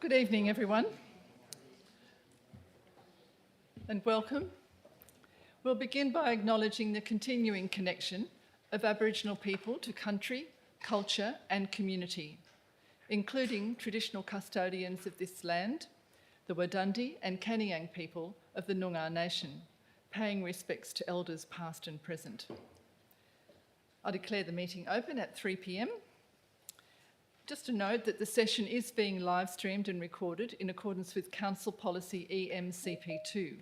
Good evening, everyone, and welcome. We'll begin by acknowledging the continuing connection of Aboriginal people to country, culture and community, including traditional custodians of this land, the Wadandi and Kaniang people of the Noongar Nation, paying respects to elders past and present. I declare the meeting open at 3 p.m. Just a note that the session is being live streamed and recorded in accordance with Council Policy EMCP2.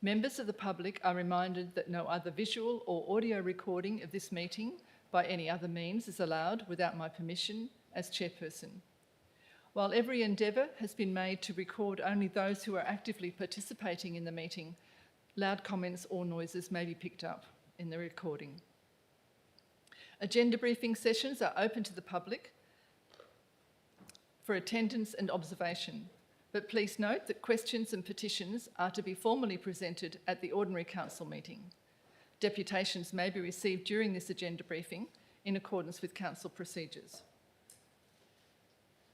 Members of the public are reminded that no other visual or audio recording of this meeting by any other means is allowed without my permission as chairperson. While every endeavour has been made to record only those who are actively participating in the meeting, loud comments or noises may be picked up in the recording. Agenda briefing sessions are open to the public for attendance and observation, but please note that questions and petitions are to be formally presented at the Ordinary Council meeting. Deputations may be received during this agenda briefing in accordance with Council procedures.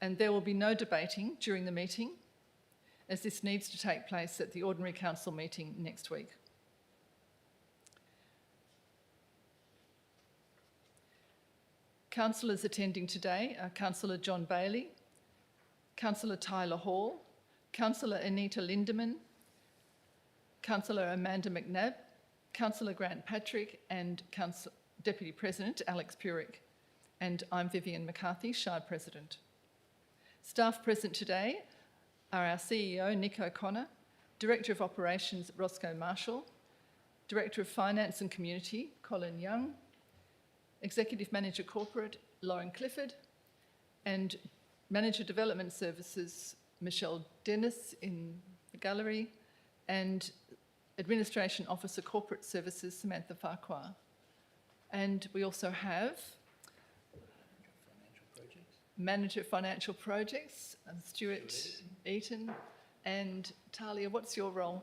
And there will be no debating during the meeting, as this needs to take place at the Ordinary Council meeting next week. Councillors attending today are Councillor John Bailey, Councillor Tyler Hall, Councillor Anita Lindeman, Councillor Amanda McNabb, Councillor Grant Patrick and Deputy President Alex Purick. And I'm Vivian McCarthy, Shire President. Staff present today are our CEO Nick O'Connor, Director of Operations Roscoe Marshall, Director of Finance and Community Colin Young, Executive Manager Corporate Lauren Clifford, and Manager Development Services Michelle Dennis in the gallery, and Administration Officer Corporate Services Samantha Farquhar. And we also have Manager Financial Projects Stuart Eaton, and Talia, what's your role?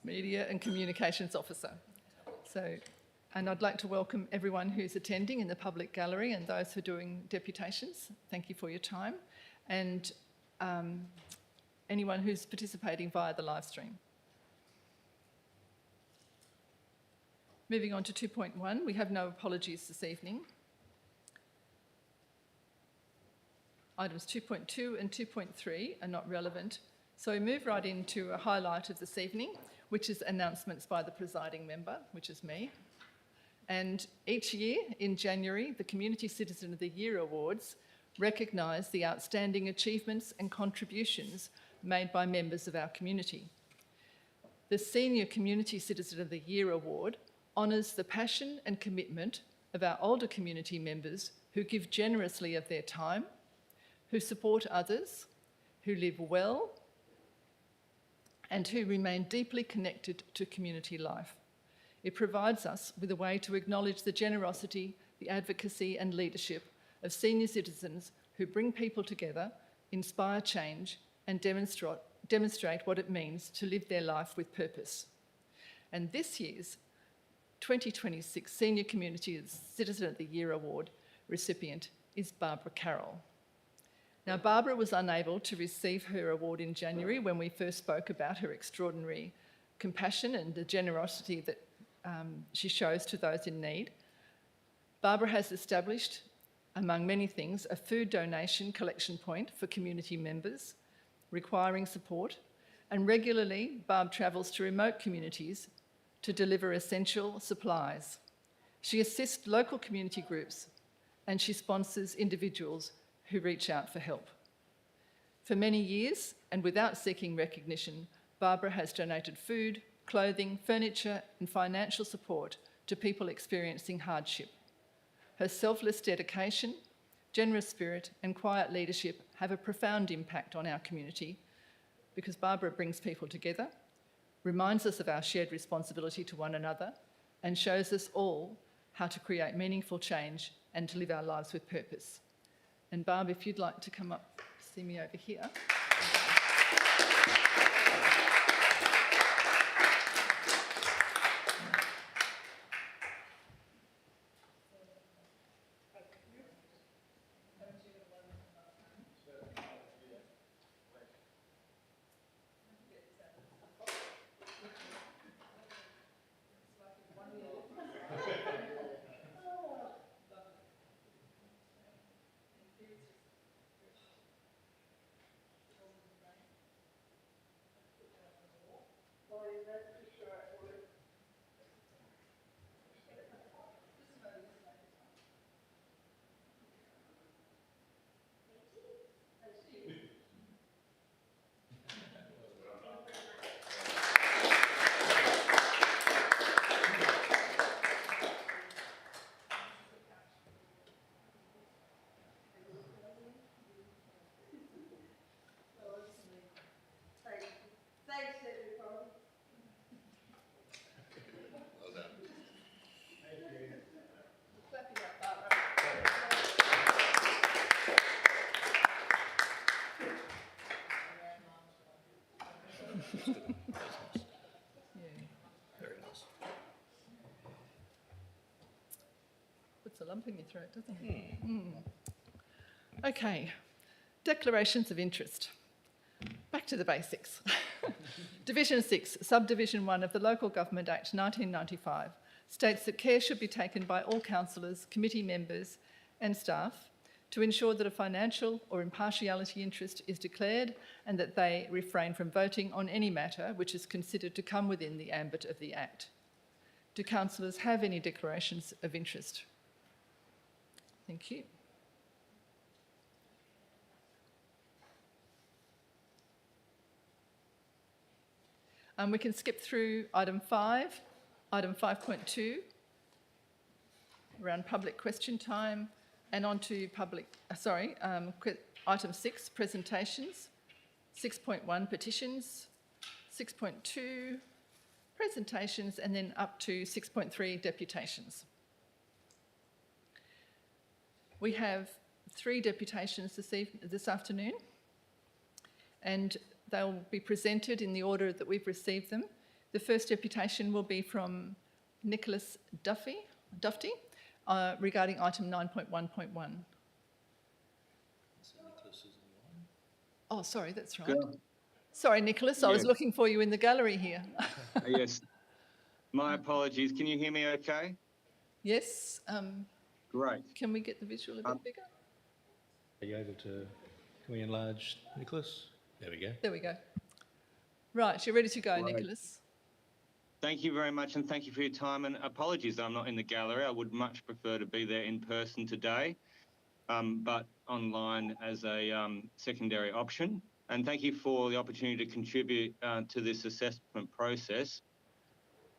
Media and Communications Officer. And I'd like to welcome everyone who's attending in the public gallery and those who are doing deputations. Thank you for your time. And anyone who's participating via the live stream. Moving on to 2.1, we have no apologies this evening. Items 2.2 and 2.3 are not relevant, so we move right into a highlight of this evening, which is announcements by the presiding member, which is me. And each year in January, the Community Citizen of the Year Awards recognise the outstanding achievements and contributions made by members of our community. The Senior Community Citizen of the Year Award honours the passion and commitment of our older community members who give generously of their time, who support others, who live well, and who remain deeply connected to community life. It provides us with a way to acknowledge the generosity, the advocacy and leadership of senior citizens who bring people together, inspire change and demonstrate what it means to live their life with purpose. And this year's 2026 Senior Community Citizen of the Year Award recipient is Barbara Carroll. Now, Barbara was unable to receive her award in January when we first spoke about her extraordinary compassion and the generosity that she shows to those in need. Barbara has established, among many things, a food donation collection point for community members requiring support, and regularly Barb travels to remote communities to deliver essential supplies. She assists local community groups and she sponsors individuals who reach out for help. For many years, and without seeking recognition, Barbara has donated food, clothing, furniture and financial support to people experiencing hardship. Her selfless dedication, generous spirit and quiet leadership have a profound impact on our community because Barbara brings people together, reminds us of our shared responsibility to one another and shows us all how to create meaningful change and to live our lives with purpose. And Barb, if you'd like to come up, see me over here. puts a lump in your throat, doesn't it? Okay, declarations of interest. Back to the basics. Division 6, Subdivision 1 of the Local Government Act 1995 states that care should be taken by all councillors, committee members and staff to ensure that a financial or impartiality interest is declared and that they refrain from voting on any matter which is considered to come within the ambit of the Act. Do councillors have any declarations of interest? Thank you. We can skip through item 5, item 5.2, around public question time, and on to item 6, presentations, 6.1, petitions, 6.2, presentations, and then up to 6.3, deputations. We have 3 deputations this afternoon, and they'll be presented in the order that we've received them. The first deputation will be from Nicholas Dufty regarding item 9.1.1. Oh, sorry, that's right. Go. Sorry, Nicholas, I was looking for you in the gallery here. Yes. My apologies. Can you hear me okay? Yes. Great. Can we get the visual a bit bigger? Are you able to, can we enlarge Nicholas? There we go. There we go. Right, you're ready to go, Right. Nicholas. Thank you very much, and thank you for your time, and apologies that I'm not in the gallery. I would much prefer to be there in person today, but online as a secondary option. And thank you for the opportunity to contribute to this assessment process.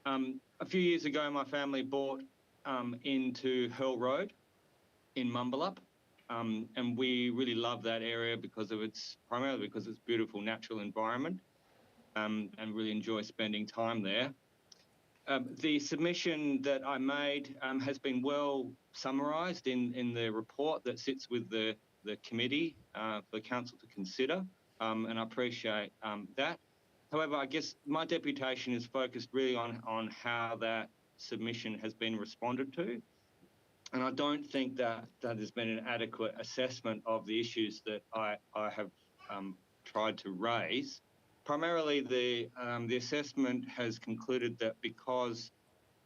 A few years ago, my family bought into Hurl Road in Mumballup. And we really love that area primarily because of its beautiful natural environment, and really enjoy spending time there. The submission that I made has been well summarised in the report that sits with the committee for council to consider, and I appreciate that. However, I guess my deputation is focused really on how that submission has been responded to. And I don't think that there's been an adequate assessment of the issues that I have tried to raise. Primarily, the assessment has concluded that because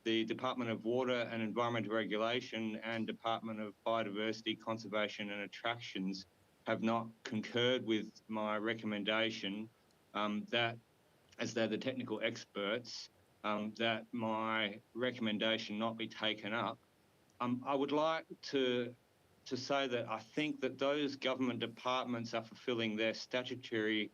the Department of Water and Environmental Regulation and Department of Biodiversity, Conservation and Attractions have not concurred with my recommendation, that as they're the technical experts, that my recommendation not be taken up. I would like to say that I think that those government departments are fulfilling their statutory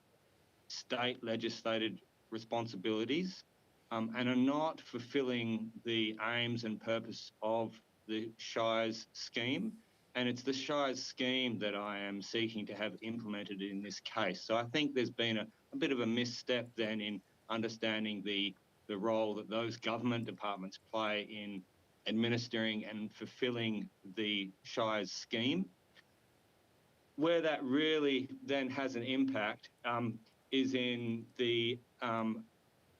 state legislated responsibilities and are not fulfilling the aims and purpose of the Shires scheme. And it's the Shires scheme that I am seeking to have implemented in this case. So I think there's been a bit of a misstep then in understanding the role that those government departments play in administering and fulfilling the Shires scheme. Where that really then has an impact is in the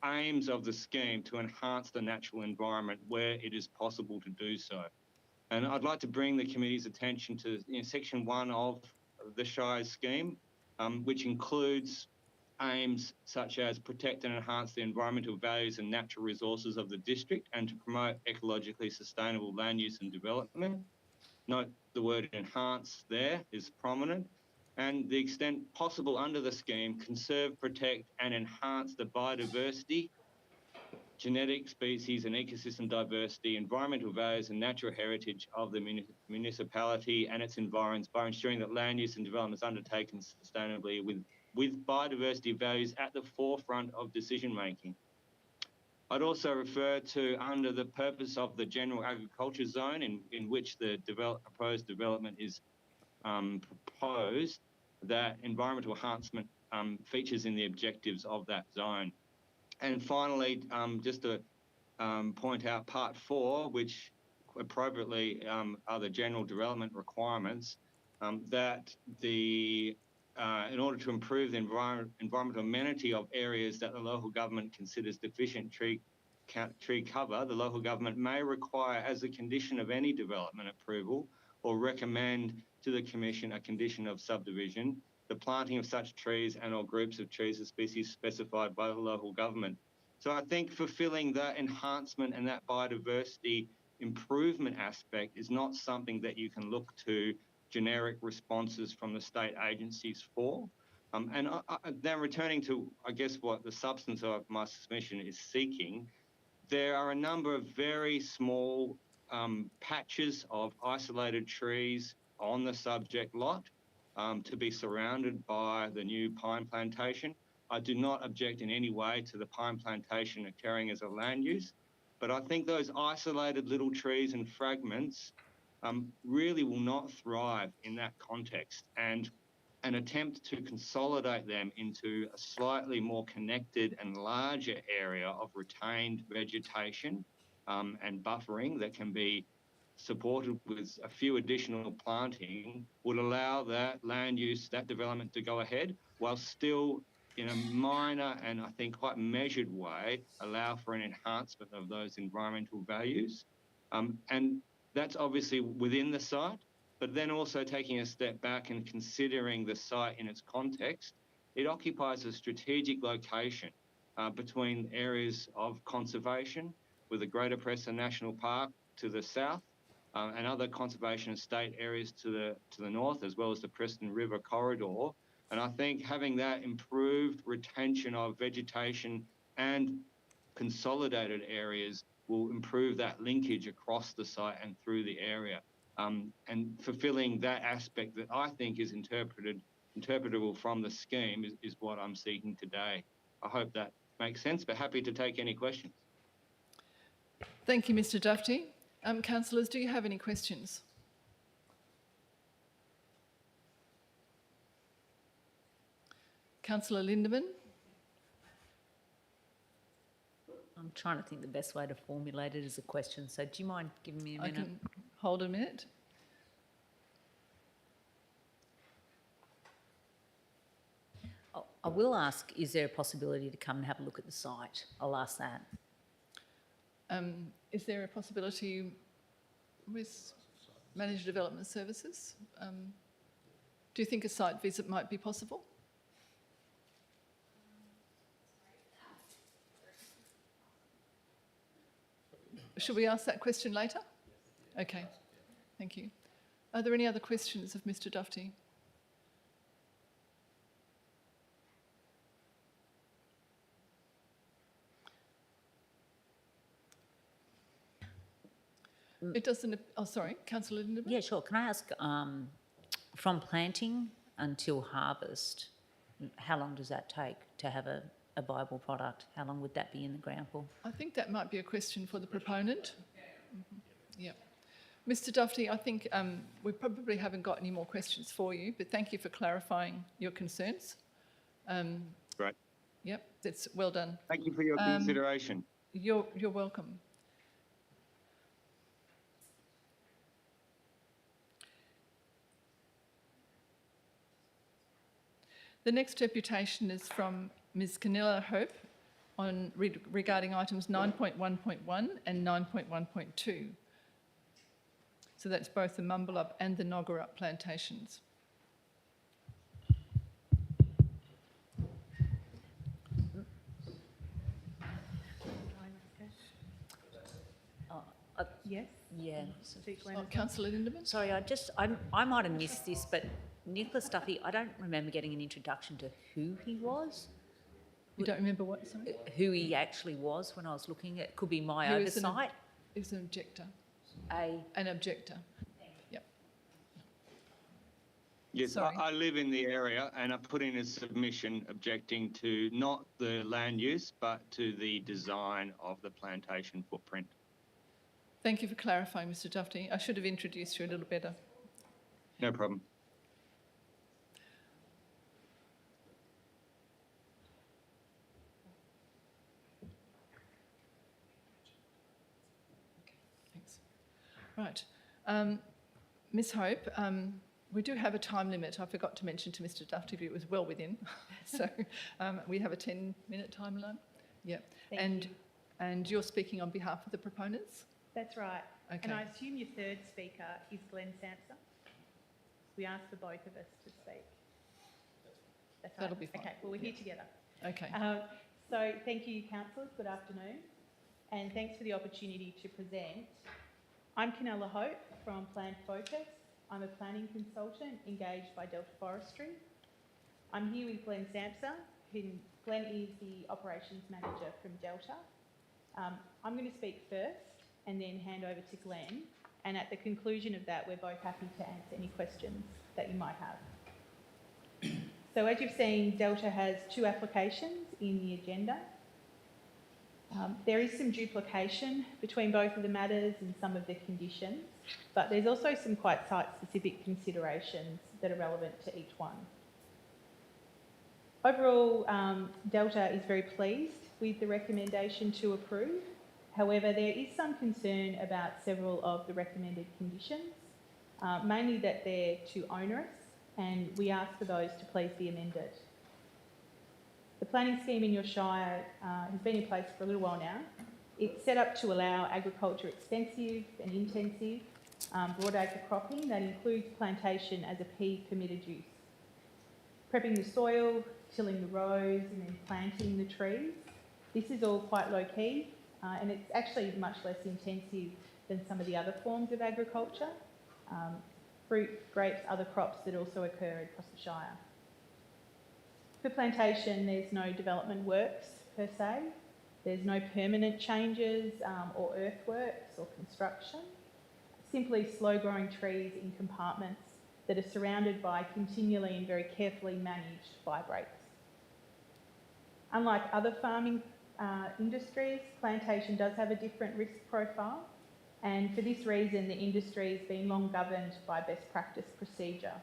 aims of the scheme to enhance the natural environment where it is possible to do so. And I'd like to bring the committee's attention to section 1 of the Shires scheme, which includes aims such as protect and enhance the environmental values and natural resources of the district and to promote ecologically sustainable land use and development. Note the word enhance there is prominent. And the extent possible under the scheme, conserve, protect and enhance the biodiversity, genetic, species and ecosystem diversity, environmental values and natural heritage of the municipality and its environs by ensuring that land use and development is undertaken sustainably with biodiversity values at the forefront of decision making. I'd also refer to under the purpose of the general agriculture zone in which the proposed development is proposed, that environmental enhancement features in the objectives of that zone. And finally, just to point out part 4, which appropriately are the general development requirements, that in order to improve the environmental amenity of areas that the local government considers deficient tree tree cover, the local government may require, as a condition of any development approval, or recommend to the Commission a condition of subdivision, the planting of such trees and or groups of trees or species specified by the local government. So I think fulfilling that enhancement and that biodiversity improvement aspect is not something that you can look to generic responses from the state agencies for. And then returning to, I guess, what the substance of my submission is seeking, there are a number of very small patches of isolated trees on the subject lot to be surrounded by the new pine plantation. I do not object in any way to the pine plantation occurring as a land use, but I think those isolated little trees and fragments really will not thrive in that context. And an attempt to consolidate them into a slightly more connected and larger area of retained vegetation and buffering that can be supported with a few additional planting would allow that land use, that development to go ahead, while still in a minor and I think quite measured way allow for an enhancement of those environmental values. And that's obviously within the site, but then also taking a step back and considering the site in its context. It occupies a strategic location between areas of conservation with the Greater Preston National Park to the south and other conservation estate areas to the north, as well as the Preston River corridor. And I think having that improved retention of vegetation and consolidated areas will improve that linkage across the site and through the area. And fulfilling that aspect that I think is interpretable from the scheme is what I'm seeking today. I hope that makes sense, but happy to take any questions. Thank you, Mr Dufty. Councillors, do you have any questions? Councillor Lindeman? I'm trying to think the best way to formulate it as a question. So do you mind giving me a I minute? can hold a minute. I will ask, is there a possibility to come and have a look at the site? I'll ask that. Is there a possibility with Managed Development Services? Do you think a site visit might be possible? Should we ask that question later? Okay, thank you. Are there any other questions of Mr Dufty? It doesn't, oh sorry, Councillor Lindemann? Yeah, sure. Can I ask, from planting until harvest, how long does that take to have a viable product? How long would that be in the ground for? I think that might be a question for the proponent. Yeah. Mr Dufty, I think we probably haven't got any more questions for you, but thank you for clarifying your concerns. Great. Yep, that's well done. Thank you for your consideration. You're welcome. The next deputation is from Ms Canilla Hope on regarding items 9.1.1 and 9.1.2. So that's both the Mumbalup and the Nogarup plantations. Yes. Yeah. Oh, Councillor Lindemann? Sorry, I might have missed this, but Nicholas Duffy, I don't remember getting an introduction to who he was. You don't remember what, sorry? Who he actually was when I was looking at, could be my He was oversight. He was an objector. An Objector. Yep. Yes, Sorry. I live in the area and I put in a submission objecting to not the land use, but to the design of the plantation footprint. Thank you for clarifying, Mr Dufty. I should have introduced you a little better. No problem. Thanks. Right. Ms Hope, we do have a time limit. I forgot to mention to Mr Dufty, but it was well within. So we have a 10-minute timeline. Yep. Thank you. And you're speaking on behalf of the proponents? That's right. Okay. And I assume your third speaker is Glenn Sampson? We asked for both of us to speak. That's right. That'll be fine. Okay, well, we're here together. Okay. So thank you, councillors. Good afternoon. And thanks for the opportunity to present. I'm Canella Hope from Plan Focus. I'm a planning consultant engaged by Delta Forestry. I'm here with Glenn Sampson. Glenn is the operations manager from Delta. I'm going to speak first and then hand over to Glenn. And at the conclusion of that, we're both happy to answer any questions that you might have. So as you've seen, Delta has 2 applications in the agenda. There is some duplication between both of the matters and some of the conditions, but there's also some quite site-specific considerations that are relevant to each one. Overall, Delta is very pleased with the recommendation to approve. However, there is some concern about several of the recommended conditions, mainly that they're too onerous, and we ask for those to please be amended. The planning scheme in your shire has been in place for a little while now. It's set up to allow agriculture extensive and intensive broadacre cropping that includes plantation as a P permitted use. Prepping the soil, tilling the rows and then planting the trees. This is all quite low key and it's actually much less intensive than some of the other forms of agriculture. Fruit, grapes, other crops that also occur across the shire. For plantation, there's no development works per se. There's no permanent changes or earthworks or construction. Simply slow-growing trees in compartments that are surrounded by continually and very carefully managed fire breaks. Unlike other farming industries, plantation does have a different risk profile, and for this reason the industry has been long governed by best practice procedure.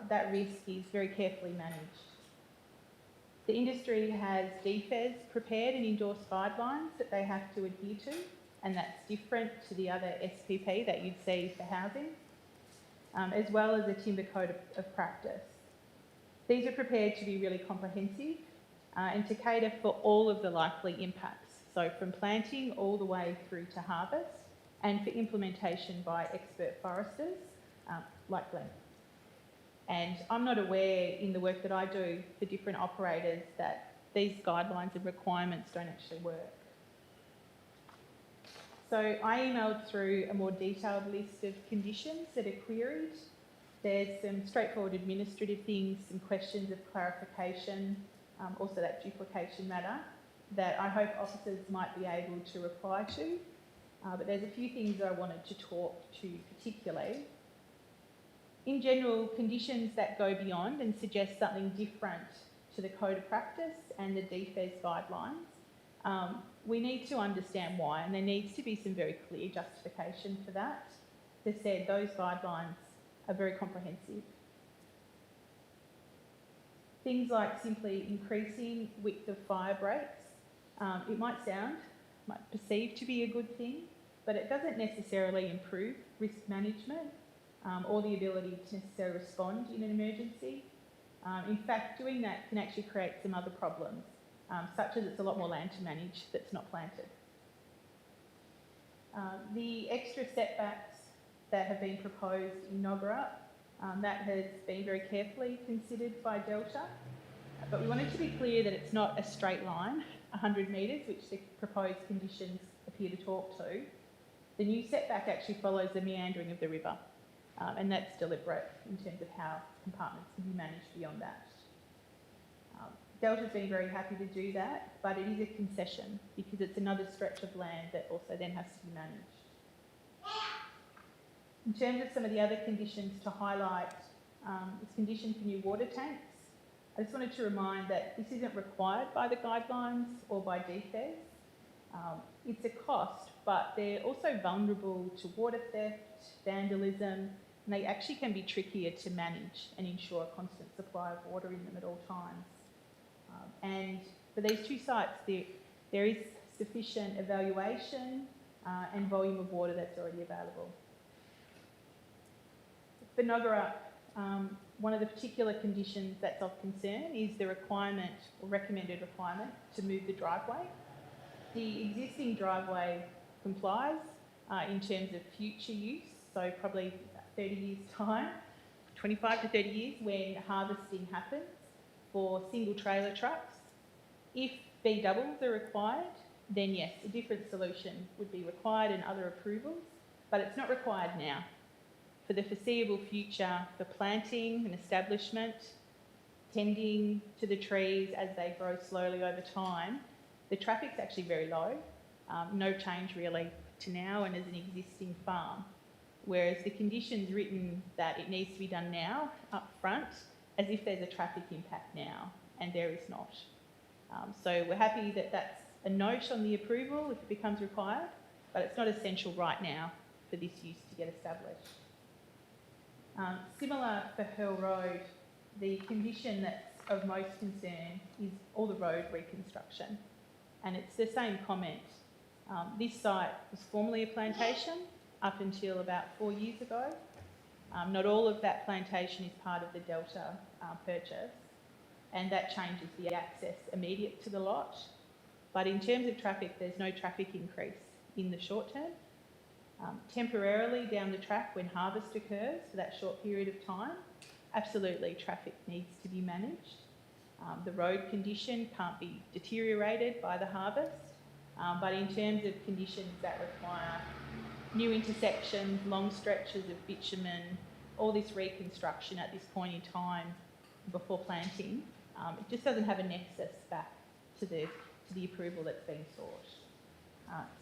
That risk is very carefully managed. The industry has DFES prepared and endorsed guidelines that they have to adhere to, and that's different to the other SPP that you'd see for housing, as well as a timber code of practice. These are prepared to be really comprehensive and to cater for all of the likely impacts, so from planting all the way through to harvest, and for implementation by expert foresters like Glenn. And I'm not aware in the work that I do for different operators that these guidelines and requirements don't actually work. So I emailed through a more detailed list of conditions that are queried. There's some straightforward administrative things, some questions of clarification, also that duplication matter that I hope officers might be able to reply to. But there's a few things that I wanted to talk to particularly. In general, conditions that go beyond and suggest something different to the Code of Practice and the DFES guidelines, we need to understand why, and there needs to be some very clear justification for that. As I said, those guidelines are very comprehensive. Things like simply increasing width of fire breaks, it might perceive to be a good thing, but it doesn't necessarily improve risk management or the ability to necessarily respond in an emergency. In fact, doing that can actually create some other problems, such as it's a lot more land to manage that's not planted. The extra setbacks that have been proposed in Noggara, that has been very carefully considered by Delta, but we wanted to be clear that it's not a straight line, 100 metres, which the proposed conditions appear to talk to. The new setback actually follows the meandering of the river. And that's deliberate in terms of how compartments can be managed beyond that. Delta's been very happy to do that, but it is a concession because it's another stretch of land that also then has to be managed. In terms of some of the other conditions to highlight, this condition for new water tanks. I just wanted to remind that this isn't required by the guidelines or by DFES. It's a cost, but they're also vulnerable to water theft, vandalism, and they actually can be trickier to manage and ensure a constant supply of water in them at all times. And for these 2 sites, there is sufficient evaluation and volume of water that's already available. For Noggara, one of the particular conditions that's of concern is the requirement or recommended requirement to move the driveway. The existing driveway complies in terms of future use, so probably 30 years' time, 25 to 30 years when harvesting happens for single trailer trucks. If B doubles are required, then yes, a different solution would be required and other approvals, but it's not required now. For the foreseeable future, for planting and establishment, tending to the trees as they grow slowly over time, the traffic's actually very low. No change really to now and as an existing farm. Whereas the condition's written that it needs to be done now, up front, as if there's a traffic impact now, and there is not. So we're happy that that's a note on the approval if it becomes required, but it's not essential right now for this use to get established. Similar for Hurl Road, the condition that's of most concern is all the road reconstruction. And it's the same comment. This site was formerly a plantation up until about 4 years ago. Not all of that plantation is part of the Delta purchase, and that changes the access immediate to the lot. But in terms of traffic, there's no traffic increase in the short term. Temporarily down the track when harvest occurs for that short period of time, absolutely traffic needs to be managed. The road condition can't be deteriorated by the harvest, but in terms of conditions that require new intersections, long stretches of bitumen, all this reconstruction at this point in time before planting, it just doesn't have a nexus back to the approval that's being sought.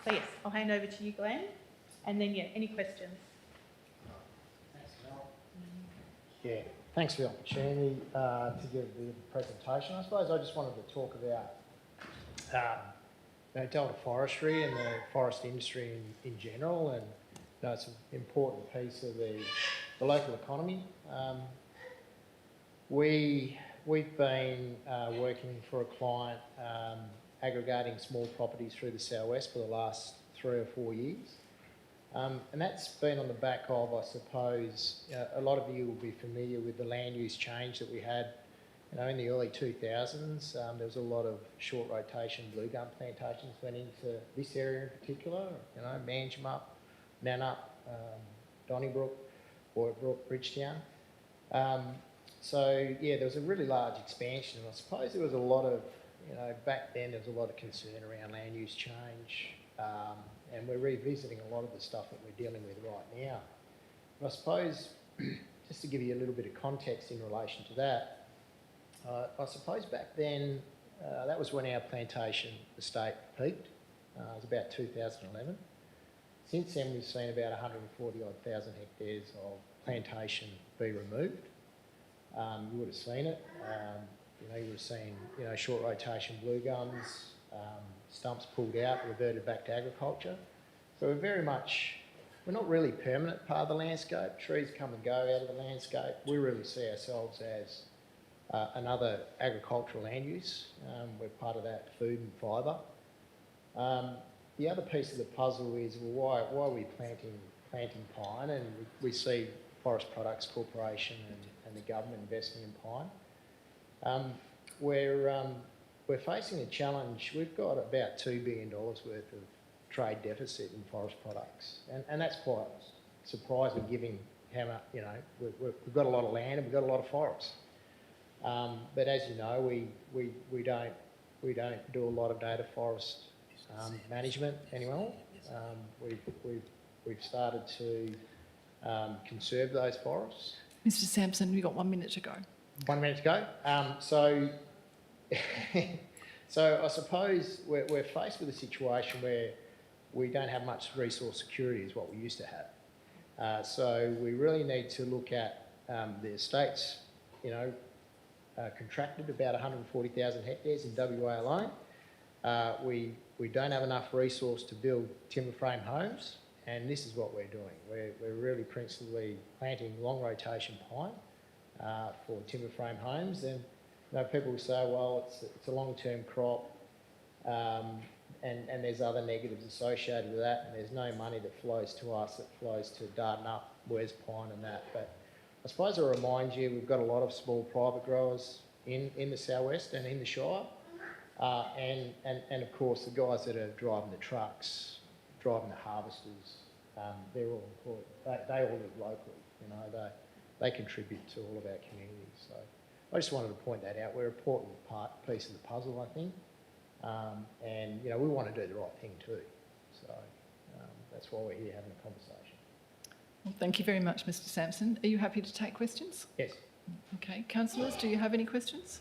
So yes, I'll hand over to you, Glenn. And then, yeah, any questions? Thanks, Mel. Yeah, thanks for the opportunity to give the presentation. I suppose I just wanted to talk about Delta Forestry and the forest industry in general, and it's an important piece of the local economy. We've been working for a client aggregating small properties through the southwest for the last 3 or 4 years. And that's been on the back of, I suppose, a lot of you will be familiar with the land use change that we had. In the early 2000s, there was a lot of short rotation blue gum plantations went into this area in particular. Manjimup, Nannup, Donnybrook, Boydbrook, Bridgetown. So yeah, there was a really large expansion, and I suppose there was a lot of, back then there was a lot of concern around land use change. And we're revisiting a lot of the stuff that we're dealing with right now. And I suppose, just to give you a little bit of context in relation to that, I suppose back then, that was when our plantation estate peaked. It was about 2011. Since then, we've seen about 140,000 hectares of plantation be removed. You would have seen it. You would have seen, short rotation blue gums, stumps pulled out, reverted back to agriculture. So we're not really permanent part of the landscape. Trees come and go out of the landscape. We really see ourselves as another agricultural land use. We're part of that food and fibre. The other piece of the puzzle is, well, why are we planting pine? And we see Forest Products Corporation and the government investing in pine. We're facing a challenge. We've got about $2 billion worth of trade deficit in forest products, and that's quite surprising given how much, we've got a lot of land and we've got a lot of forests. But as you know, we don't do a lot of native forest management anymore. We've started to conserve those forests. Mr. Sampson, we've got 1 minute to go. 1 minute to go. So I suppose we're faced with a situation where we don't have much resource security as what we used to have. So we really need to look at the estates, contracted about 140,000 hectares in WA alone. We don't have enough resource to build timber frame homes, and this is what we're doing. We're really principally planting long rotation pine for timber frame homes, and people will say, well, it's a long-term crop, and there's other negatives associated with that, and there's no money that flows to us, that flows to Dardanup, Wes Pine and that. But I suppose I'll remind you, we've got a lot of small private growers in the southwest and in the Shire. And of course, the guys that are driving the trucks, driving the harvesters, they're all employed. They all live locally, you know, they contribute to all of our communities. So I just wanted to point that out. We're an important piece of the puzzle, I think. And, you know, we want to do the right thing too. So that's why we're here having a conversation. Well, thank you very much, Mr Sampson. Are you happy to take questions? Yes. Okay. Councillors, do you have any questions?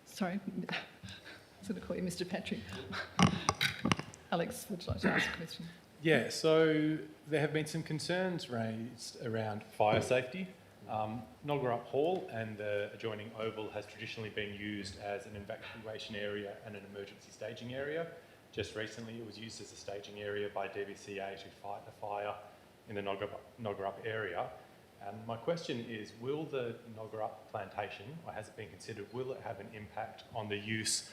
Sorry, I was going to call you Mr Patrick. Alex, would you like to ask a question? Yeah, so there have been some concerns raised around fire safety. Nogarup Hall and the adjoining oval has traditionally been used as an evacuation area and an emergency staging area. Just recently it was used as a staging area by DVCA to fight a fire in the Nogarup area. My question is, will the Nogarup plantation, or has it been considered, will it have an impact on the use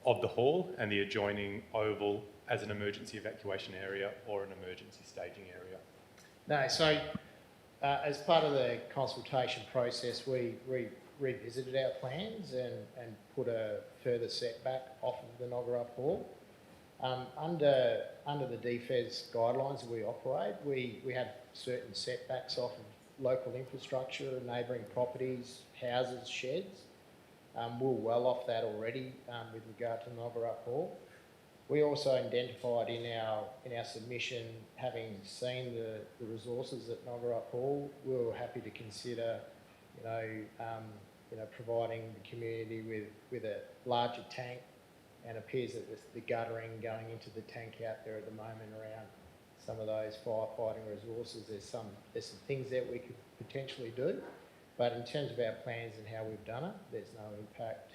of the hall and the adjoining oval as an emergency evacuation area or an emergency staging area? No, so as part of the consultation process, we revisited our plans and put a further setback off of the Nogarup Hall. Under the DFES guidelines that we operate, we have certain setbacks off of local infrastructure, neighbouring properties, houses, sheds. We're well off that already with regard to Nogarup Hall. We also identified in our submission, having seen the resources at Nogarup Hall, we were happy to consider, providing the community with a larger tank, and appears that the guttering going into the tank out there at the moment around some of those firefighting resources, there's some things that we could potentially do, but in terms of our plans and how we've done it, there's no impact.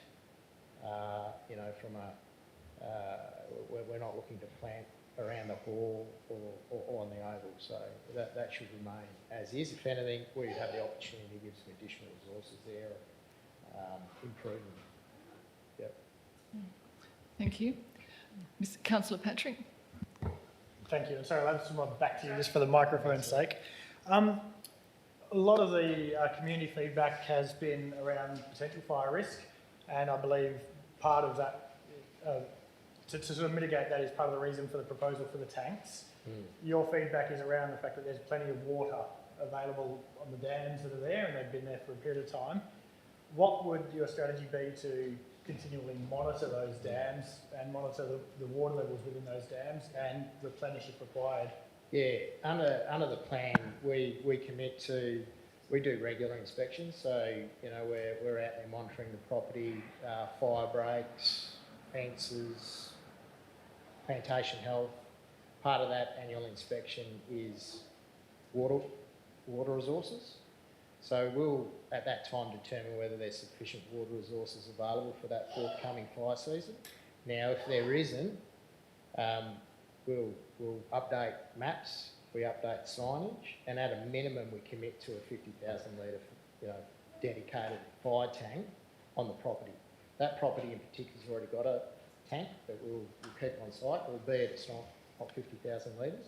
We're not looking to plant around the hall or on the oval, so that should remain as is. If anything, we have the opportunity to give some additional resources there, improving. Yep. Thank you. Councillor Patrick. Thank you. Sorry, I'll just run back to you just for the microphone's sake. A lot of the community feedback has been around potential fire risk, and I believe part of that, to sort of mitigate that, is part of the reason for the proposal for the tanks. Your feedback is around the fact that there's plenty of water available on the dams that are there, and they've been there for a period of time. What would your strategy be to continually monitor those dams and monitor the water levels within those dams and replenish if required? Yeah, under the plan, we commit to, we do regular inspections, so we're out there monitoring the property, fire breaks, fences, plantation health. Part of that annual inspection is water resources. So we'll at that time determine whether there's sufficient water resources available for that forthcoming fire season. Now, if there isn't, we'll update maps, we update signage, and at a minimum we commit to a 50,000 litre, dedicated fire tank on the property. That property in particular has already got a tank that we'll keep on site, albeit it's not 50,000 litres.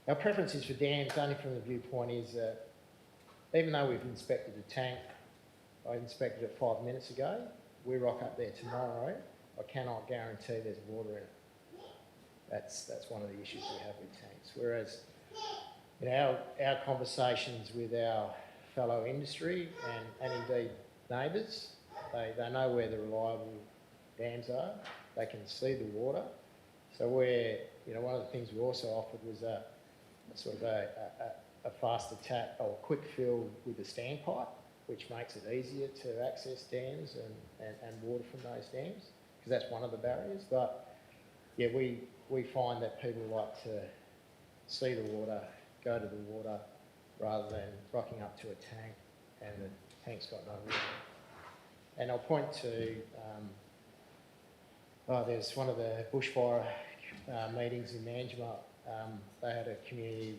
Our preference is for dams only from the viewpoint is that even though we've inspected the tank, I inspected it 5 minutes ago, we rock up there tomorrow, I cannot guarantee there's water in it. That's one of the issues we have with tanks. Whereas our conversations with our fellow industry and indeed neighbours, they know where the reliable dams are, they can see the water. So one of the things we also offered was a fast attack or quick fill with a standpipe, which makes it easier to access dams and water from those dams, because that's one of the barriers. But yeah, we find that people like to see the water, go to the water, rather than rocking up to a tank and the tank's got no water. And I'll point to, there's one of the bushfire meetings in Manjimup. They had a community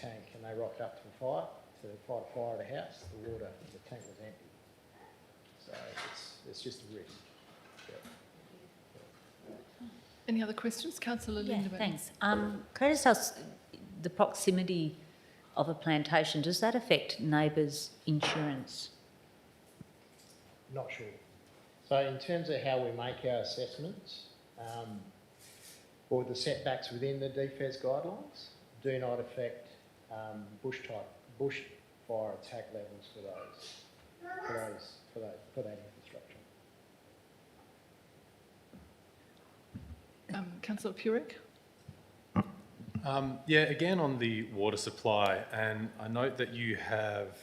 tank, and they rocked up to fight a fire at a house. The tank was empty. So it's just a risk. Any other questions? Councillor Yeah, Lindemann. thanks. Could I just ask, the proximity of a plantation, does that affect neighbours' insurance? Not sure. So in terms of how we make our assessments, or the setbacks within the DFES guidelines do not affect bushfire attack levels for that infrastructure. Councillor Purick? Yeah, again on the water supply, and I note that you have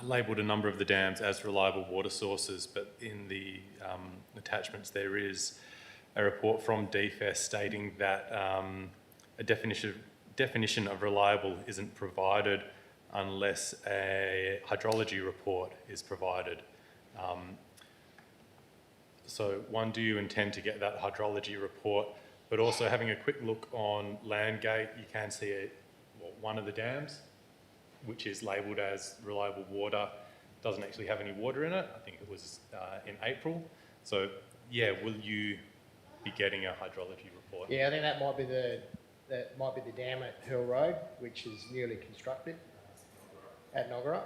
labelled a number of the dams as reliable water sources, but in the attachments there is a report from DFES stating that a definition of reliable isn't provided unless a hydrology report is provided. So one, do you intend to get that hydrology report? But also having a quick look on Landgate, you can see one of the dams, which is labelled as reliable water, doesn't actually have any water in it. I think it was in April. So yeah, will you be getting a hydrology report? Yeah, I think that might be the dam at Hill Road, which is newly constructed at Noggara.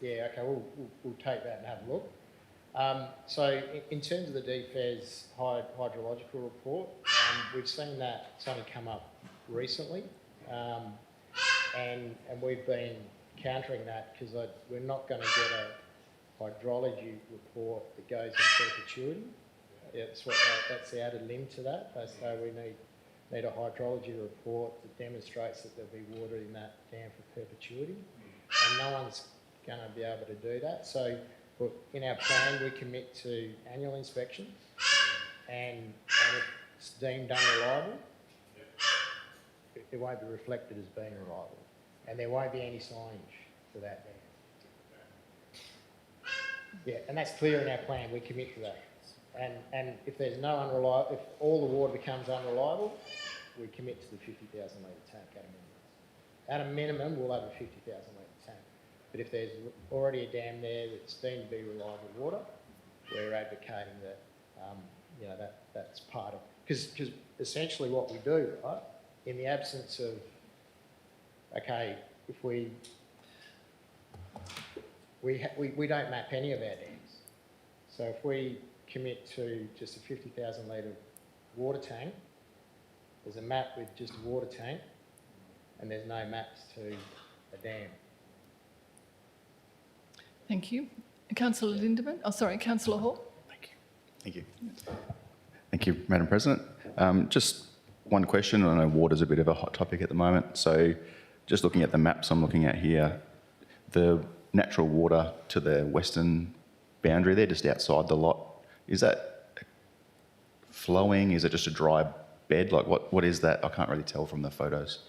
Yeah, okay, we'll take that and have a look. So in terms of the DFES hydrological report, we've seen that it's only come up recently, and we've been countering that because we're not going to get a hydrology report that goes in perpetuity. Yeah, that's the added limb to that. So we need a hydrology report that demonstrates that there'll be water in that dam for perpetuity, and no one's going to be able to do that. So in our plan, we commit to annual inspections, and if it's deemed unreliable, it won't be reflected as being reliable, and there won't be any signage for that dam. Yeah, and that's clear in our plan. We commit to that, and if there's no unreliable, if all the water becomes unreliable, we commit to the 50,000 litre tank at a minimum. At a minimum, we'll have a 50,000 litre tank. But if there's already a dam there that's deemed to be reliable water, we're advocating that, that's part of, because essentially what we do, right, in the absence of, okay, if we don't map any of our dams. So if we commit to just a 50,000 litre water tank, there's a map with just a water tank, and there's no maps to a dam. Thank you. Councillor Lindeman? Oh, sorry, Councillor Hall? Thank you. Thank you, Madam President. Just one question. I know water's a bit of a hot topic at the moment. So just looking at the maps I'm looking at here, the natural water to the western boundary there, just outside the lot, is that flowing? Is it just a dry bed? Like what is that? I can't really tell from the photos.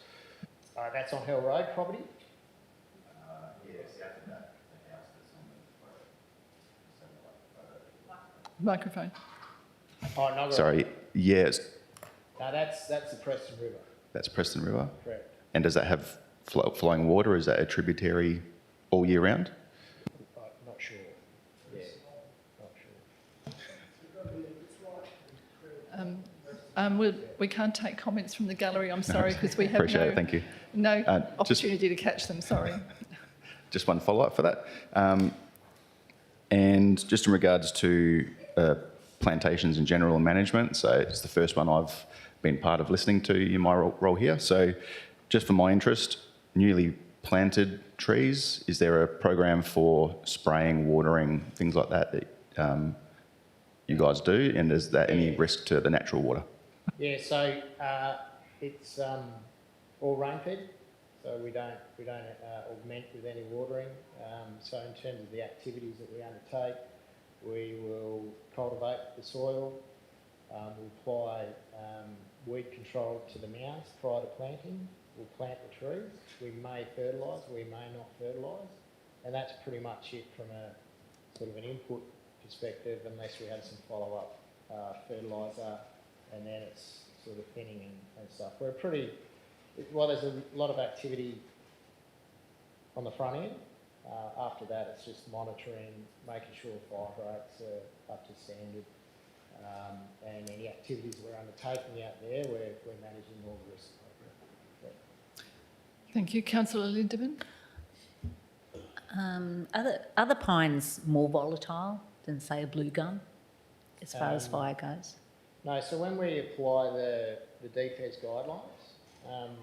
That's on Hill Road property? Microphone. Oh, Noggara. Sorry, yes, No, that's the Preston River, that's Preston River. correct. And does that have flowing water? Is that a tributary all year round? Not sure. Yeah, not sure. We can't take comments from the gallery, I'm sorry, because we have Appreciate it, thank you. no just- opportunity to catch them, sorry. Just one follow-up for that. And just in regards to plantations in general and management, so it's the first one I've been part of listening to in my role here. So just for my interest, newly planted trees, is there a program for spraying, watering, things like that you guys do? And is that any risk to the natural water? Yeah, so it's all rain-fed, so we don't augment with any watering. So in terms of the activities that we undertake, we will cultivate the soil, we'll apply weed control to the mounds prior to planting, we'll plant the trees, we may fertilise, we may not fertilise, and that's pretty much it from a sort of an input perspective, unless we have some follow-up fertiliser, and then it's sort of thinning and stuff. There's a lot of activity on the front end. After that, it's just monitoring, making sure fire rates are up to standard, and any activities we're undertaking out there, we're managing all the risks appropriately. Thank you. Councillor Lindeman? Are the pines more volatile than, say, a blue gum as far as fire goes? No, so when we apply the DFES guidelines,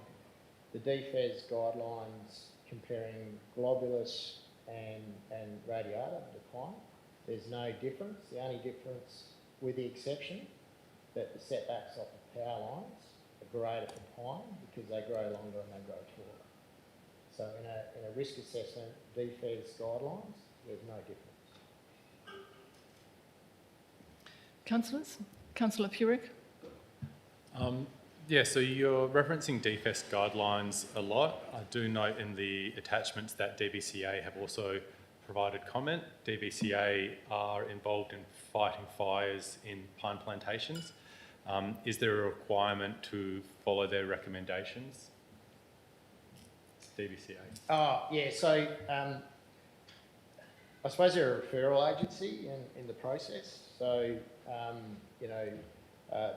the DFES guidelines comparing globulus and radiata, the pine, there's no difference. The only difference, with the exception that the setbacks off the power lines are greater for pine because they grow longer and they grow taller. So in a risk assessment, DFES guidelines, there's no difference. Councillors? Councillor Purick? Yeah, so you're referencing DFES guidelines a lot. I do note in the attachments that DBCA have also provided comment. DBCA are involved in fighting fires in pine plantations. Is there a requirement to follow their recommendations? DBCA. Oh, yeah, so I suppose they're a referral agency in the process. So, you know,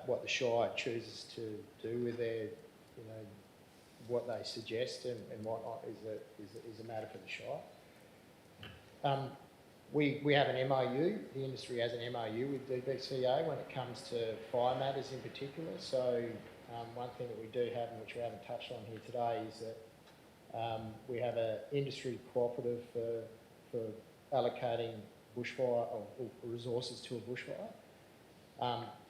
what the Shire chooses to do with their, you know, what they suggest and whatnot is a matter for the Shire. We have an MOU, the industry has an MOU with DBCA when it comes to fire matters in particular. So one thing that we do have, and which we haven't touched on here today, is that we have an industry cooperative for allocating bushfire or resources to a bushfire.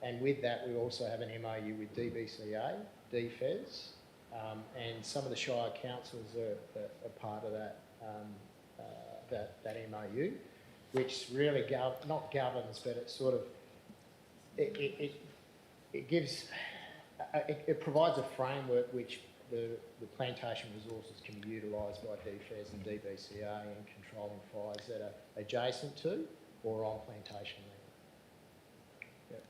And with that, we also have an MOU with DBCA, DFES, and some of the Shire councils are part of that, that MOU, which really not governs, but it sort of, it gives, it provides a framework which the plantation resources can be utilised by DFES and DBCA in controlling fires that are adjacent to or on plantation land. Yep.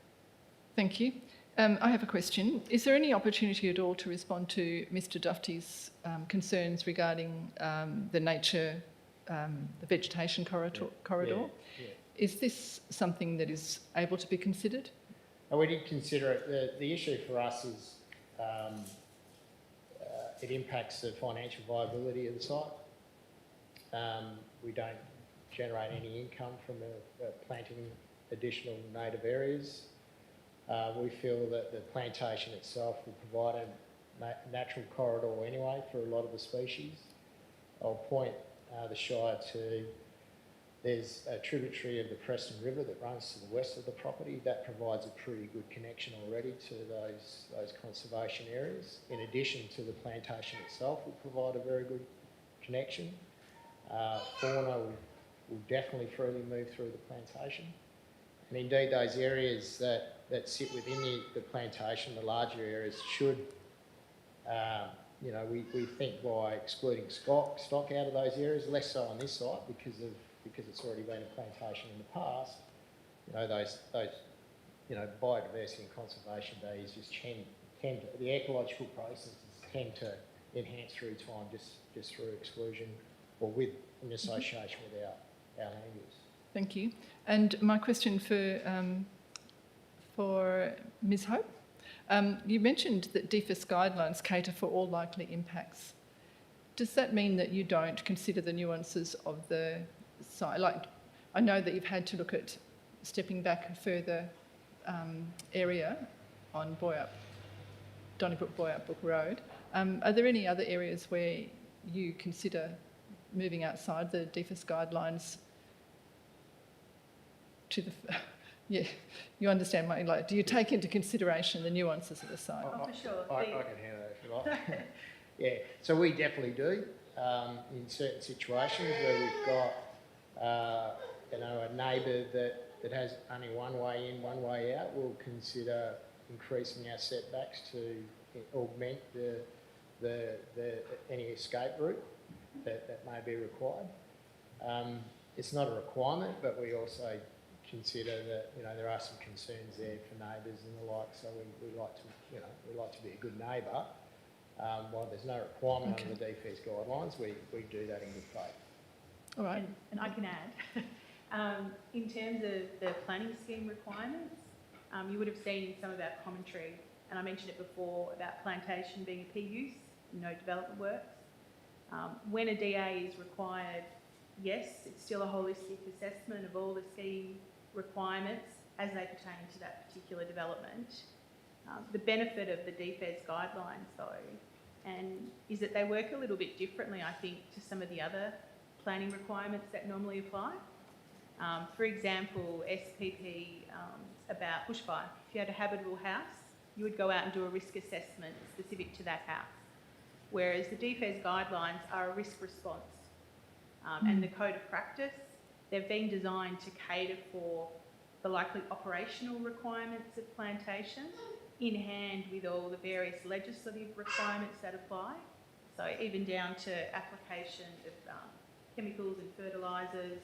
Thank you. I have a question. Is there any opportunity at all to respond to Mr Dufty's concerns regarding the nature, the vegetation corridor? Yeah. Is this something that is able to be considered? We did consider it. The issue for us is it impacts the financial viability of the site. We don't generate any income from planting additional native areas. We feel that the plantation itself will provide a natural corridor anyway for a lot of the species. I'll point the Shire to, there's a tributary of the Preston River that runs to the west of the property. That provides a pretty good connection already to those conservation areas. In addition to the plantation itself will provide a very good connection. Fauna will definitely freely move through the plantation. And indeed those areas that sit within the plantation, the larger areas, should, you know, we think by excluding stock out of those areas, less so on this site because it's already been a plantation in the past, you know, those you know, biodiversity and conservation values just tend to, the ecological processes tend to enhance through time just through exclusion or in association with our land use. Thank you. And my question for Ms Hope. You mentioned that DFES guidelines cater for all likely impacts. Does that mean that you don't consider the nuances of the site? Like, I know that you've had to look at stepping back a further area on Donnybrook-Boyup Road. Are there any other areas where you consider moving outside the DFES guidelines to the... Yeah, you understand my, like, do you take into consideration the nuances of the site? Oh, for sure. I can handle that if you like. Yeah, so we definitely do. In certain situations where we've got, you know, a neighbour that has only one way in, one way out, we'll consider increasing our setbacks to augment any escape route that may be required. It's not a requirement, but we also consider that, you know, there are some concerns there for neighbours and the like, so we like to, you know, we like to be a good neighbour. While there's no requirement under the DFES guidelines, we do that in good faith. All right. And I can add, in terms of the planning scheme requirements, you would have seen some of our commentary, and I mentioned it before about plantation being a P use, no development works. When a DA is required yes, it's still a holistic assessment of all the scheme requirements as they pertain to that particular development. The benefit of the DFES guidelines, though, is that they work a little bit differently, I think, to some of the other planning requirements that normally apply. For example, SPP about bushfire. If you had a habitable house, you would go out and do a risk assessment specific to that house. Whereas the DFES guidelines are a risk response. And the code of practice, they've been designed to cater for the likely operational requirements of plantation in hand with all the various legislative requirements that apply. So even down to application of chemicals and fertilisers,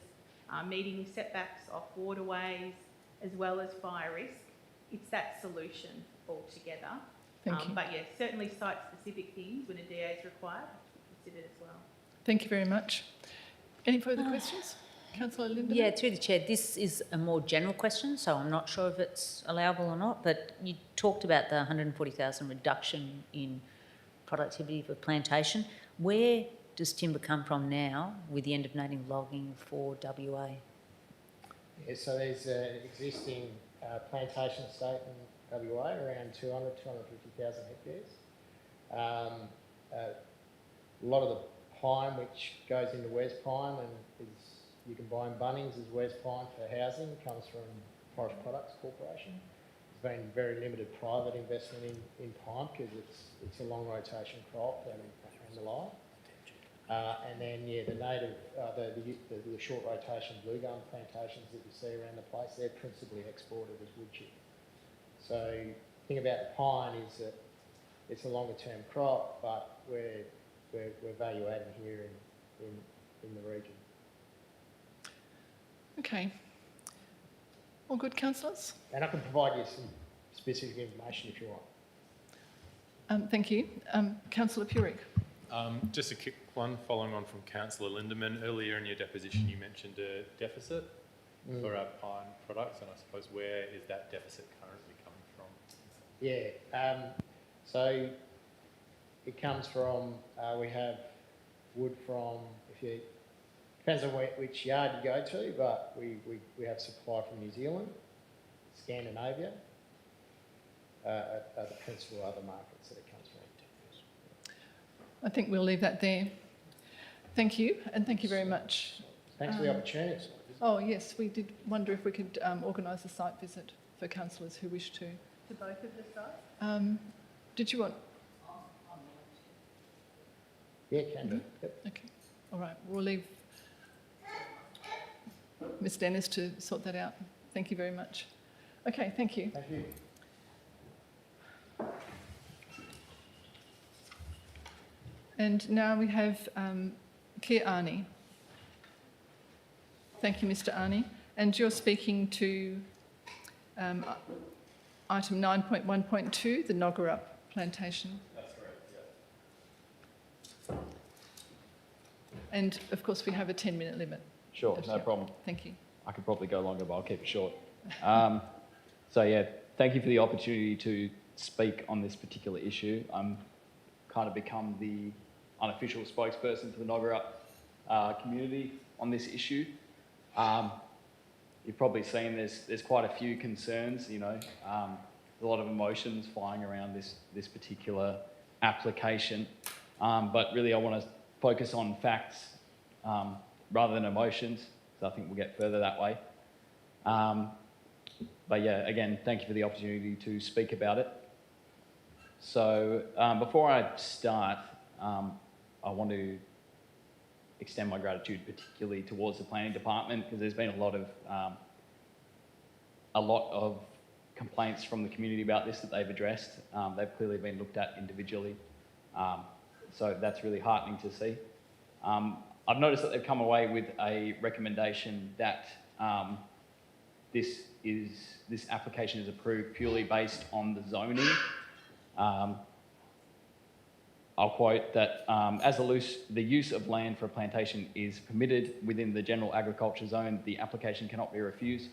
meeting setbacks off waterways, as well as fire risk. It's that solution altogether. Thank you. But yes, certainly site-specific things when a DA is required have to be considered as well. Thank you very much. Any further questions? Councillor Lindemann? Yeah, through the chair, this is a more general question, so I'm not sure if it's allowable or not, but you talked about the 140,000 reduction in productivity for plantation. Where does timber come from now with the end of native logging for WA? Yeah, so there's an existing plantation estate in WA, around 250,000 hectares. A lot of the pine which goes into West Pine and you can buy in Bunnings as West Pine for housing, comes from Forest Products Corporation. There's been very limited private investment in pine because it's a long rotation crop and the like. And then, yeah, the native, the short rotation blue gum plantations that you see around the place, they're principally exported as wood chip. So the thing about the pine is that it's a longer term crop, but we're value adding here in the region. Okay. All good, councillors? And I can provide you some specific information if you want. Thank you. Councillor Purik. Just a quick one following on from Councillor Lindemann. Earlier in your deposition, you mentioned a deficit for our pine products, and I suppose where is that deficit currently coming from? Yeah, so it comes from, we have wood from, depends on which yard you go to, but we have supply from New Zealand, Scandinavia, are the principal other markets that it comes from. I think we'll leave that there. Thank you, and thank you very much. Thanks for the opportunity. Oh, yes, we did wonder if we could organise a site visit for councillors who wish to. To both of the sites? Did you want? Yeah, can do. Yep. Okay, all right, we'll leave Ms Dennis to sort that out. Thank you very much. Okay, thank you. Thank you. And now we have Keir Arney. Thank you, Mr Arney. And you're speaking to item 9.1.2, the Nogarup plantation. That's correct, yeah. And of course, we have a 10-minute limit. Sure, no problem. Thank you. I could probably go longer, but I'll keep it short. So yeah, thank you for the opportunity to speak on this particular issue. I'm kind of become the unofficial spokesperson for the Nogarup community on this issue. You've probably seen there's quite a few concerns, a lot of emotions flying around this particular application. But really I want to focus on facts rather than emotions, so I think we'll get further that way. But yeah, again, thank you for the opportunity to speak about it. So before I start, I want to extend my gratitude particularly towards the planning department, because there's been a lot of complaints from the community about this that they've addressed. They've clearly been looked at individually. So that's really heartening to see. I've noticed that they've come away with a recommendation that this application is approved purely based on the zoning. I'll quote that as the use of land for a plantation is permitted within the general agriculture zone, the application cannot be refused.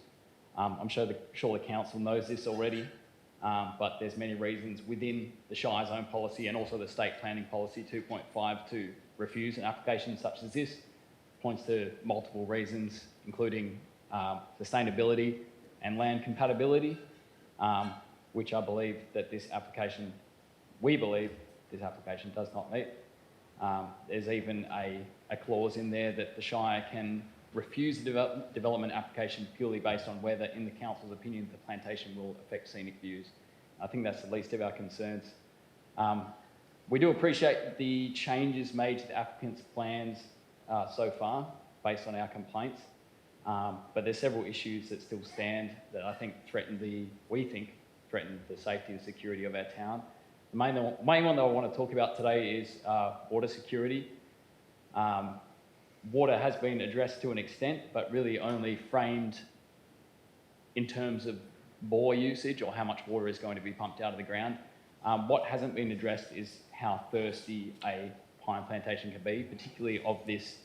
I'm sure the council knows this already, but there's many reasons within the Shire Zone policy and also the State Planning Policy 2.5 to refuse an application such as this. points to multiple reasons, including sustainability and land compatibility, which I believe that we believe this application does not meet. There's even a clause in there that the Shire can refuse the development application purely based on whether, in the council's opinion, the plantation will affect scenic views. I think that's the least of our concerns. We do appreciate the changes made to the applicant's plans so far, based on our complaints, but there's several issues that still stand that I think threaten the safety and security of our town. The main one that I want to talk about today is water security. Water has been addressed to an extent, but really only framed in terms of bore usage or how much water is going to be pumped out of the ground. What hasn't been addressed is how thirsty a pine plantation can be, particularly of this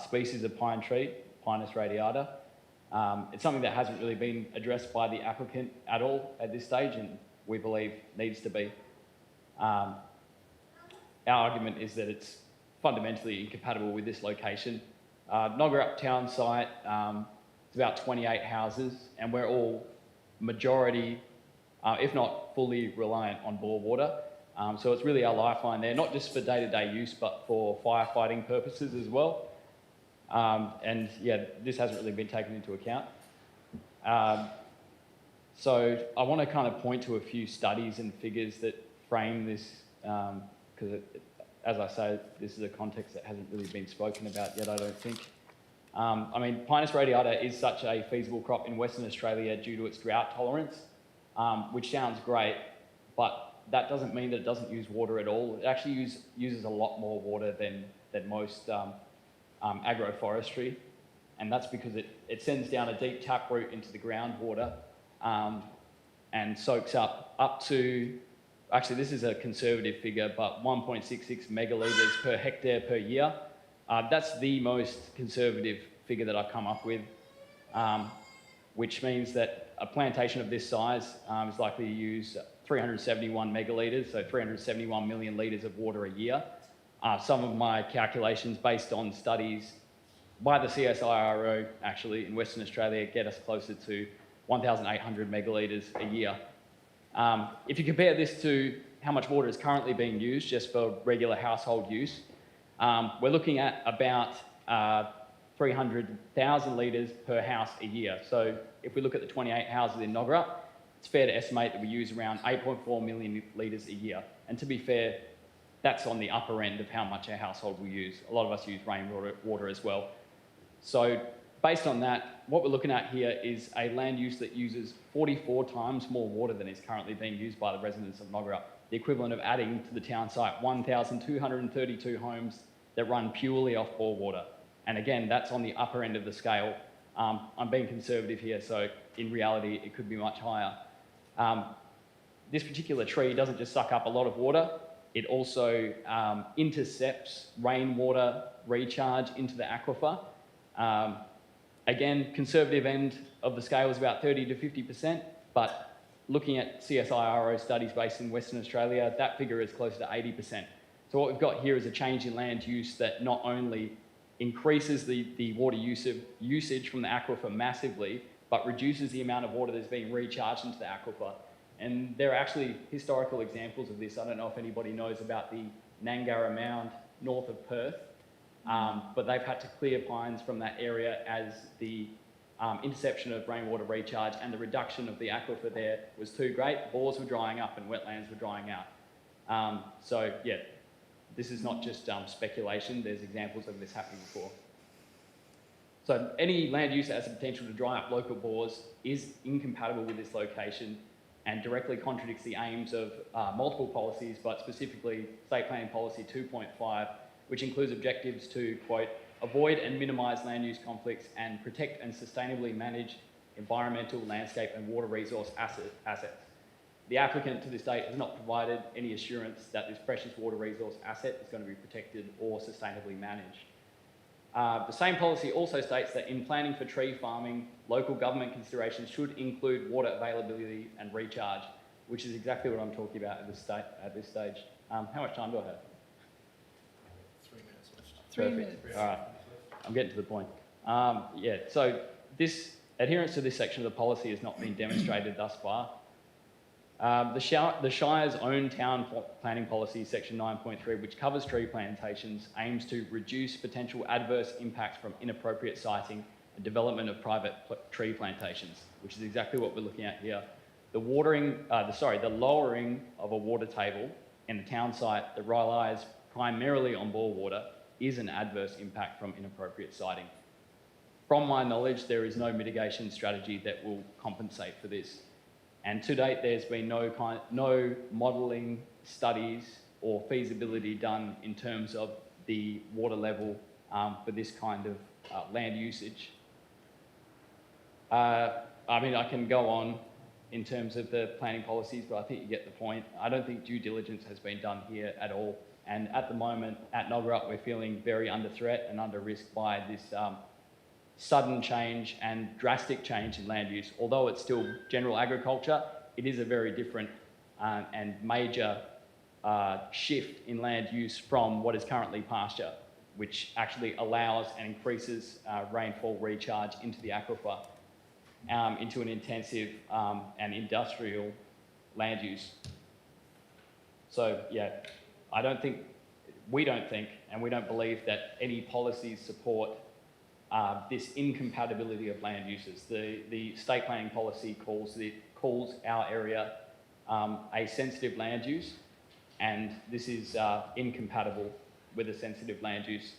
species of pine tree, Pinus radiata. It's something that hasn't really been addressed by the applicant at all at this stage, and we believe needs to be. Our argument is that it's fundamentally incompatible with this location. Noggera town site, it's about 28 houses, and we're all majority, if not fully reliant on bore water. So it's really our lifeline there, not just for day-to-day use, but for firefighting purposes as well. And yeah, this hasn't really been taken into account. So I want to kind of point to a few studies and figures that frame this, because as I say, this is a context that hasn't really been spoken about yet, I don't think. I mean, Pinus radiata is such a feasible crop in Western Australia due to its drought tolerance, which sounds great, but that doesn't mean that it doesn't use water at all. It actually uses a lot more water than most agroforestry, and that's because it sends down a deep taproot into the groundwater and soaks up to, actually this is a conservative figure, but 1.66 megalitres per hectare per year. That's the most conservative figure that I've come up with, which means that a plantation of this size is likely to use 371 megalitres, so 371 million litres of water a year. Some of my calculations based on studies by the CSIRO actually in Western Australia get us closer to 1,800 megalitres a year. If you compare this to how much water is currently being used just for regular household use, we're looking at about 300,000 litres per house a year. So if we look at the 28 houses in Noggera, it's fair to estimate that we use around 8.4 million litres a year. And to be fair, that's on the upper end of how much our household will use. A lot of us use rainwater as well. So based on that, what we're looking at here is a land use that uses 44 times more water than is currently being used by the residents of Noggera, the equivalent of adding to the town site 1,232 homes that run purely off bore water. And again, that's on the upper end of the scale. I'm being conservative here, so in reality, it could be much higher. This particular tree doesn't just suck up a lot of water, it also intercepts rainwater recharge into the aquifer. Again, conservative end of the scale is about 30 to 50%, but looking at CSIRO studies based in Western Australia, that figure is closer to 80%. So what we've got here is a change in land use that not only increases the water usage from the aquifer massively, but reduces the amount of water that's being recharged into the aquifer. And there are actually historical examples of this. I don't know if anybody knows about the Nangara Mound north of Perth, but they've had to clear pines from that area as the interception of rainwater recharge and the reduction of the aquifer there was too great. Bores were drying up and wetlands were drying out. So yeah, this is not just speculation. There's examples of this happening before. So any land use that has the potential to dry up local bores is incompatible with this location and directly contradicts the aims of multiple policies, but specifically State Planning Policy 2.5, which includes objectives to, quote, avoid and minimise land use conflicts and protect and sustainably manage environmental, landscape and water resource assets. The applicant to this date has not provided any assurance that this precious water resource asset is going to be protected or sustainably managed. The same policy also states that in planning for tree farming, local government considerations should include water availability and recharge, which is exactly what I'm talking about at this stage. How much time do I have? 3 minutes. All right. I'm getting to the point. So this adherence to this section of the policy has not been demonstrated thus far. The Shire's own town planning policy, section 9.3, which covers tree plantations, aims to reduce potential adverse impacts from inappropriate siting and development of private tree plantations, which is exactly what we're looking at here. The lowering of a water table in a town site that relies primarily on bore water is an adverse impact from inappropriate siting. From my knowledge, there is no mitigation strategy that will compensate for this. And to date, there's been no modelling studies or feasibility done in terms of the water level for this kind of land usage. I can go on in terms of the planning policies, but I think you get the point. I don't think due diligence has been done here at all. And at the moment, at Nogarup, we're feeling very under threat and under risk by this sudden change and drastic change in land use. Although it's still general agriculture, it is a very different and major shift in land use from what is currently pasture, which actually allows and increases rainfall recharge into the aquifer, into an intensive and industrial land use. So yeah, we don't think, and we don't believe that any policies support this incompatibility of land uses. The state planning policy calls our area a sensitive land use, and this is incompatible with a sensitive land use.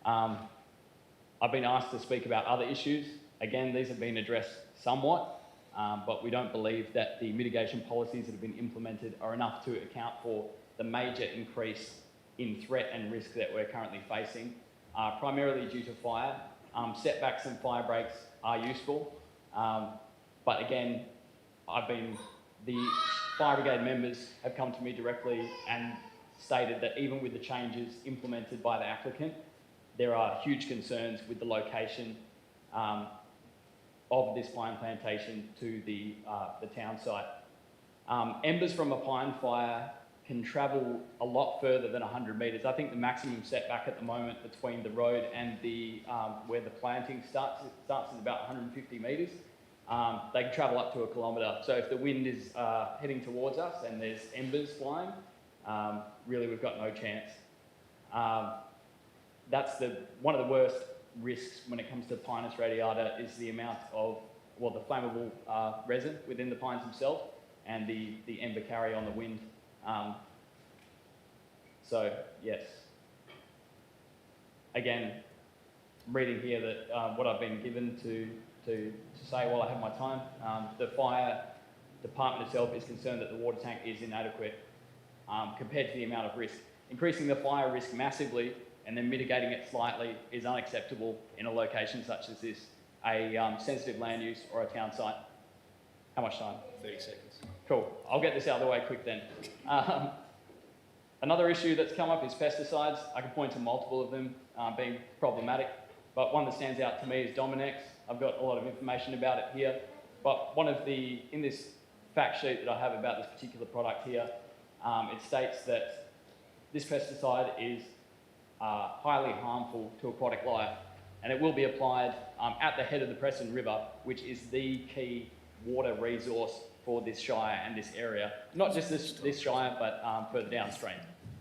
I've been asked to speak about other issues. Again, these have been addressed somewhat, but we don't believe that the mitigation policies that have been implemented are enough to account for the major increase in threat and risk that we're currently facing, primarily due to fire. Setbacks and fire breaks are useful, but again, the fire brigade members have come to me directly and stated that even with the changes implemented by the applicant, there are huge concerns with the location of this pine plantation to the town site. Embers from a pine fire can travel a lot further than 100 metres. I think the maximum setback at the moment between the road and where the planting starts is about 150 metres. They can travel up to 1 kilometre. So if the wind is heading towards us and there's embers flying, really we've got no chance. That's one of the worst risks when it comes to Pinus radiata is the amount of, the flammable resin within the pines themselves and the ember carry on the wind. So yes, again, reading here that what I've been given to say while I have my time, the fire department itself is concerned that the water tank is inadequate compared to the amount of risk. Increasing the fire risk massively and then mitigating it slightly is unacceptable in a location such as this, a sensitive land use or a town site. How much time? 30 seconds. Cool. I'll get this out of the way quick then. Another issue that's come up is pesticides. I can point to multiple of them being problematic, but one that stands out to me is Dominex. I've got a lot of information about it here, but in this fact sheet that I have about this particular product here, it states that this pesticide is highly harmful to aquatic life, and it will be applied at the head of the Preston River, which is the key water resource for this shire and this area. Not just this shire, but further downstream.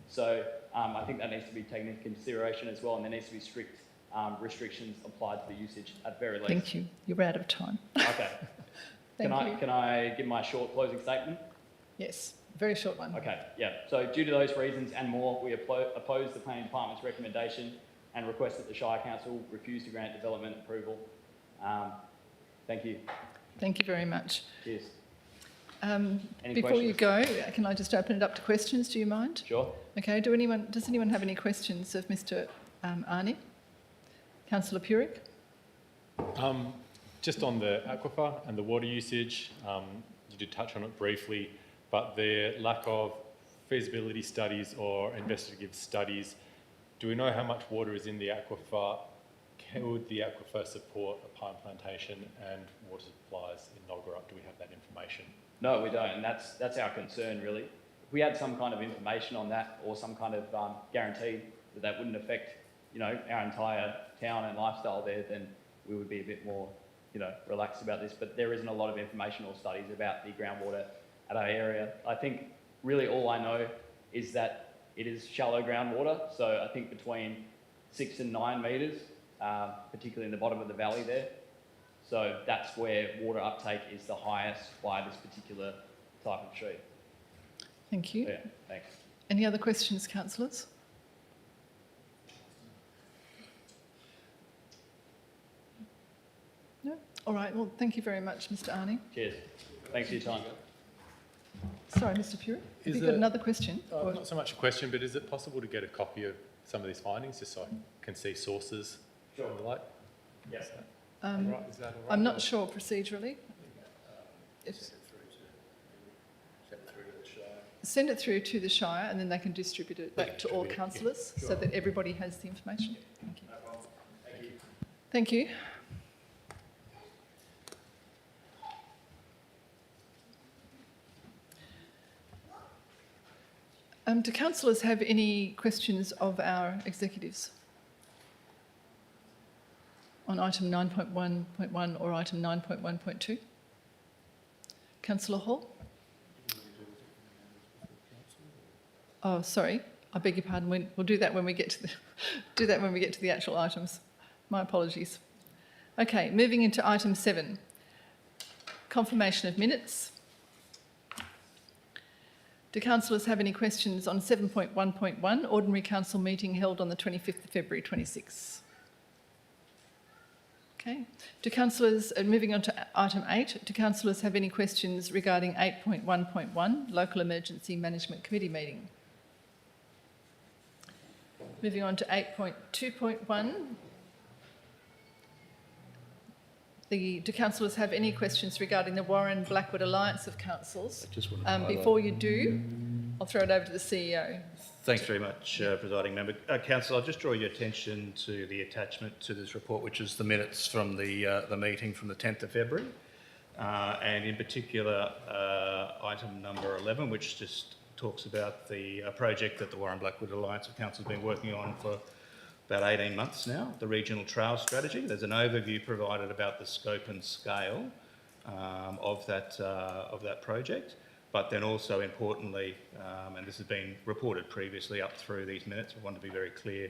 So I think that needs to be taken into consideration as well, and there needs to be strict restrictions applied to the usage at very least. Thank you. You're out of time. Okay. Thank you. Can I give my short closing statement? Yes, very short one. Okay, yeah. So due to those reasons and more, we oppose the Planning Department's recommendation and request that the Shire Council refuse to grant development approval. Thank you. Thank you very much. Cheers. Before you go, can I just open it up to questions? Do you mind? Sure. Okay. Does anyone have any questions of Mr. Arnie? Councillor Purick? Just on the aquifer and the water usage, you did touch on it briefly, but the lack of feasibility studies or investigative studies, do we know how much water is in the aquifer? Would the aquifer support a pine plantation and water supplies in Nogarup? Do we have that information? No, we don't, and that's our concern really. If we had some kind of information on that or some kind of guarantee that wouldn't affect our entire town and lifestyle there, then we would be a bit more, relaxed about this. But there isn't a lot of information or studies about the groundwater at our area. I think really all I know is that it is shallow groundwater. So I think between 6 and 9 metres, particularly in the bottom of the valley there. So that's where water uptake is the highest by this particular type of tree. Thank you. So, yeah, thanks. Any other questions, councillors? No? All right, well, thank you very much, Mr Arney. Cheers. Thanks for your time. Sorry, Mr Puri, have you got another question? Or- Not so much a question, but is it possible to get a copy of some of these findings just so I can see sources and the like? Yes. Is that Um, all right? I'm not sure procedurally. If- Send it through to the Shire and then they can distribute it back to all councillors so that everybody has the information. Thank you. Thank you. Do councillors have any questions of our executives on item 9.1.1 or item 9.1.2? Councillor Hall? Oh, sorry. I beg your pardon. We'll do that when we get to the actual items. My apologies. Okay, moving into item 7, confirmation of minutes. Do councillors have any questions on 7.1.1, ordinary council meeting held on the 25th of February 26? Okay. Do councillors, moving on to item 8, do councillors have any questions regarding 8.1.1, local emergency management committee meeting? Moving on to 8.2.1, do councillors have any questions regarding the Warren Blackwood Alliance of Councils? Before you do, I'll throw it over to the CEO. Thanks very much, Presiding Member. Council, I'll just draw your attention to the attachment to this report, which is the minutes from the meeting from the 10th of February, and in particular item number 11, which just talks about the project that the Warren Blackwood Alliance of Councils has been working on for about 18 months now, the Regional Trail Strategy. There's an overview provided about the scope and scale of that project, but then also importantly, and this has been reported previously up through these minutes, we want to be very clear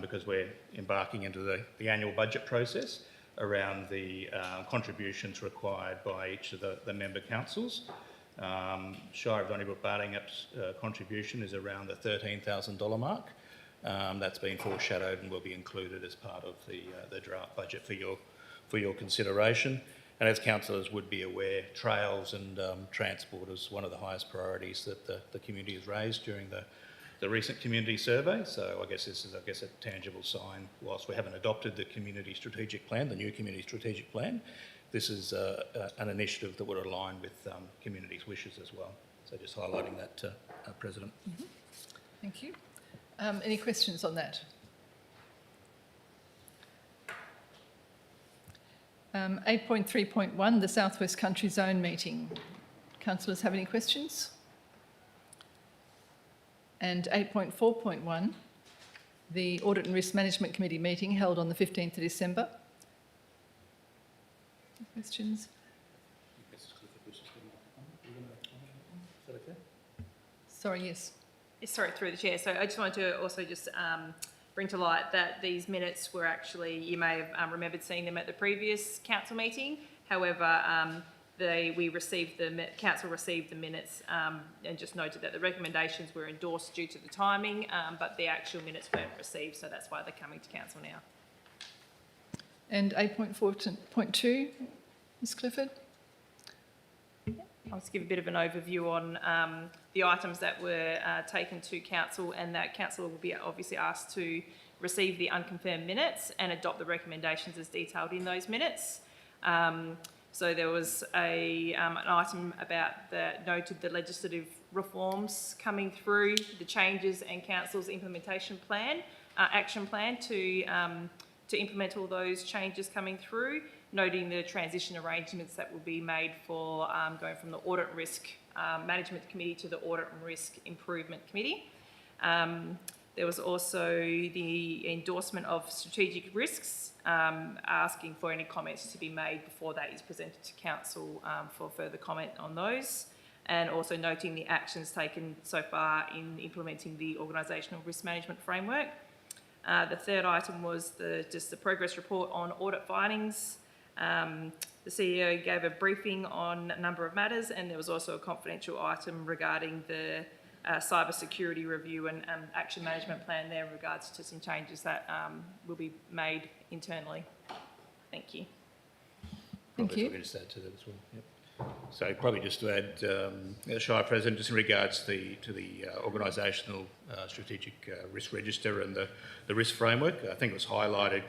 because we're embarking into the annual budget process around the contributions required by each of the member councils. Shire of Donnybrook-Bardingap's contribution is around the $13,000 mark. That's been foreshadowed and will be included as part of the draft budget for your consideration. And as councillors would be aware, trails and transport is one of the highest priorities that the community has raised during the recent community survey. So I guess this is a tangible sign. Whilst we haven't adopted the community strategic plan, the new community strategic plan, this is an initiative that would align with community's wishes as well. So just highlighting that, President. Mm-hmm. Thank you. Any questions on that? 8.3.1, the South West Country Zone meeting. Councillors have any questions? And 8.4.1, the Audit and Risk Management Committee meeting held on the 15th of December. Questions? Sorry, yes. Sorry, through the chair. So I just wanted to also just bring to light that these minutes were actually, you may have remembered seeing them at the previous council meeting. However, council received the minutes and just noted that the recommendations were endorsed due to the timing, but the actual minutes weren't received, so that's why they're coming to council now. And 8.4.2, Ms Clifford? I'll just give a bit of an overview on the items that were taken to council, and that council will be obviously asked to receive the unconfirmed minutes and adopt the recommendations as detailed in those minutes. So there was an item about that noted the legislative reforms coming through, the changes and council's implementation plan, action plan to implement all those changes coming through, noting the transition arrangements that will be made for going from the Audit and Risk Management Committee to the Audit and Risk Improvement Committee. There was also the endorsement of strategic risks, asking for any comments to be made before that is presented to council for further comment on those, and also noting the actions taken so far in implementing the organisational risk management framework. The third item was just the progress report on audit findings. The CEO gave a briefing on a number of matters, and there was also a confidential item regarding the cyber security review and action management plan there in regards to some changes that will be made internally. Thank you. Thank you. Probably just add to that as well. Yep. So probably just to add, Shire President, just in regards to the organisational strategic risk register and the risk framework, I think it was highlighted.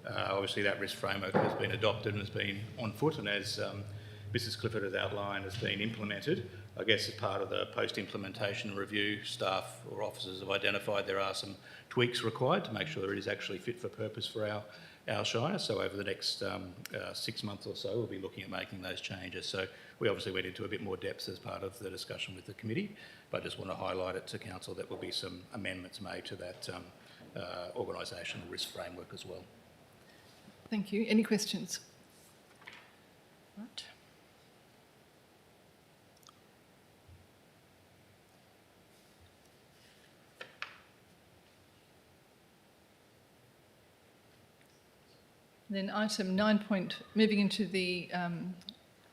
Obviously, that risk framework has been adopted and has been on foot, and as Mrs. Clifford has outlined, has been implemented. I guess as part of the post-implementation review, staff or officers have identified there are some tweaks required to make sure that it is actually fit for purpose for our Shire. So over the next 6 months or so, we'll be looking at making those changes. So we obviously went into a bit more depth as part of the discussion with the committee, but I just want to highlight it to council that will be some amendments made to that organisational risk framework as well. Thank you. Any questions? Right. Then item 9 moving into the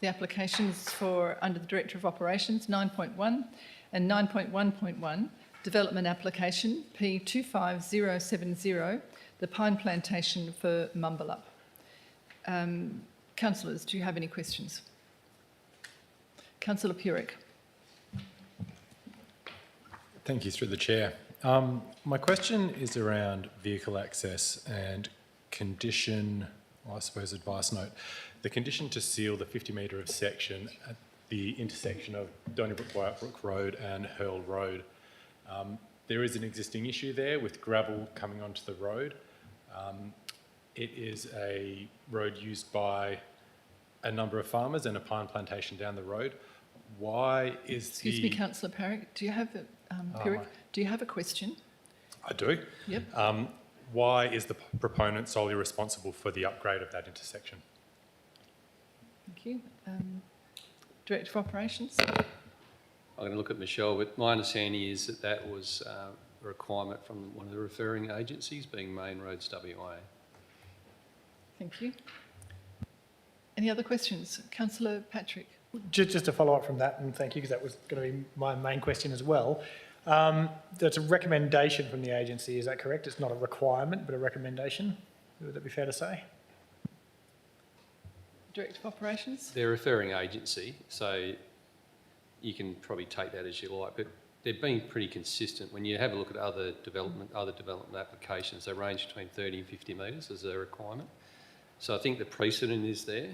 applications for under the Director of Operations, 9.1 and 9.1.1, development application P25070, the pine plantation for Mumbalup. Councillors, do you have any questions? Councillor Purick. Thank you, through the chair. My question is around vehicle access and condition, I suppose advice note, the condition to seal the 50 metre of section at the intersection of Donnybrook-Wyattbrook Road and Hurl Road. There is an existing issue there with gravel coming onto the road. It is a road used by a number of farmers and a pine plantation down the road. Why is Excuse me, Councillor Purick, do you have do you have a question? I do. Yep. Why is the proponent solely responsible for the upgrade of that intersection? Thank you. Director of Operations. I'm going to look at Michelle, but my understanding is that that was a requirement from one of the referring agencies, being Main Roads WA. Thank you. Any other questions? Councillor Patrick. Just to follow up from that, and thank you, because that was going to be my main question as well. That's a recommendation from the agency, is that correct? It's not a requirement, but a recommendation. Would that be fair to say? Director of Operations. They're a referring agency, so you can probably take that as you like, but they've been pretty consistent. When you have a look at other development applications, they range between 30 and 50 metres as a requirement. So I think the precedent is there.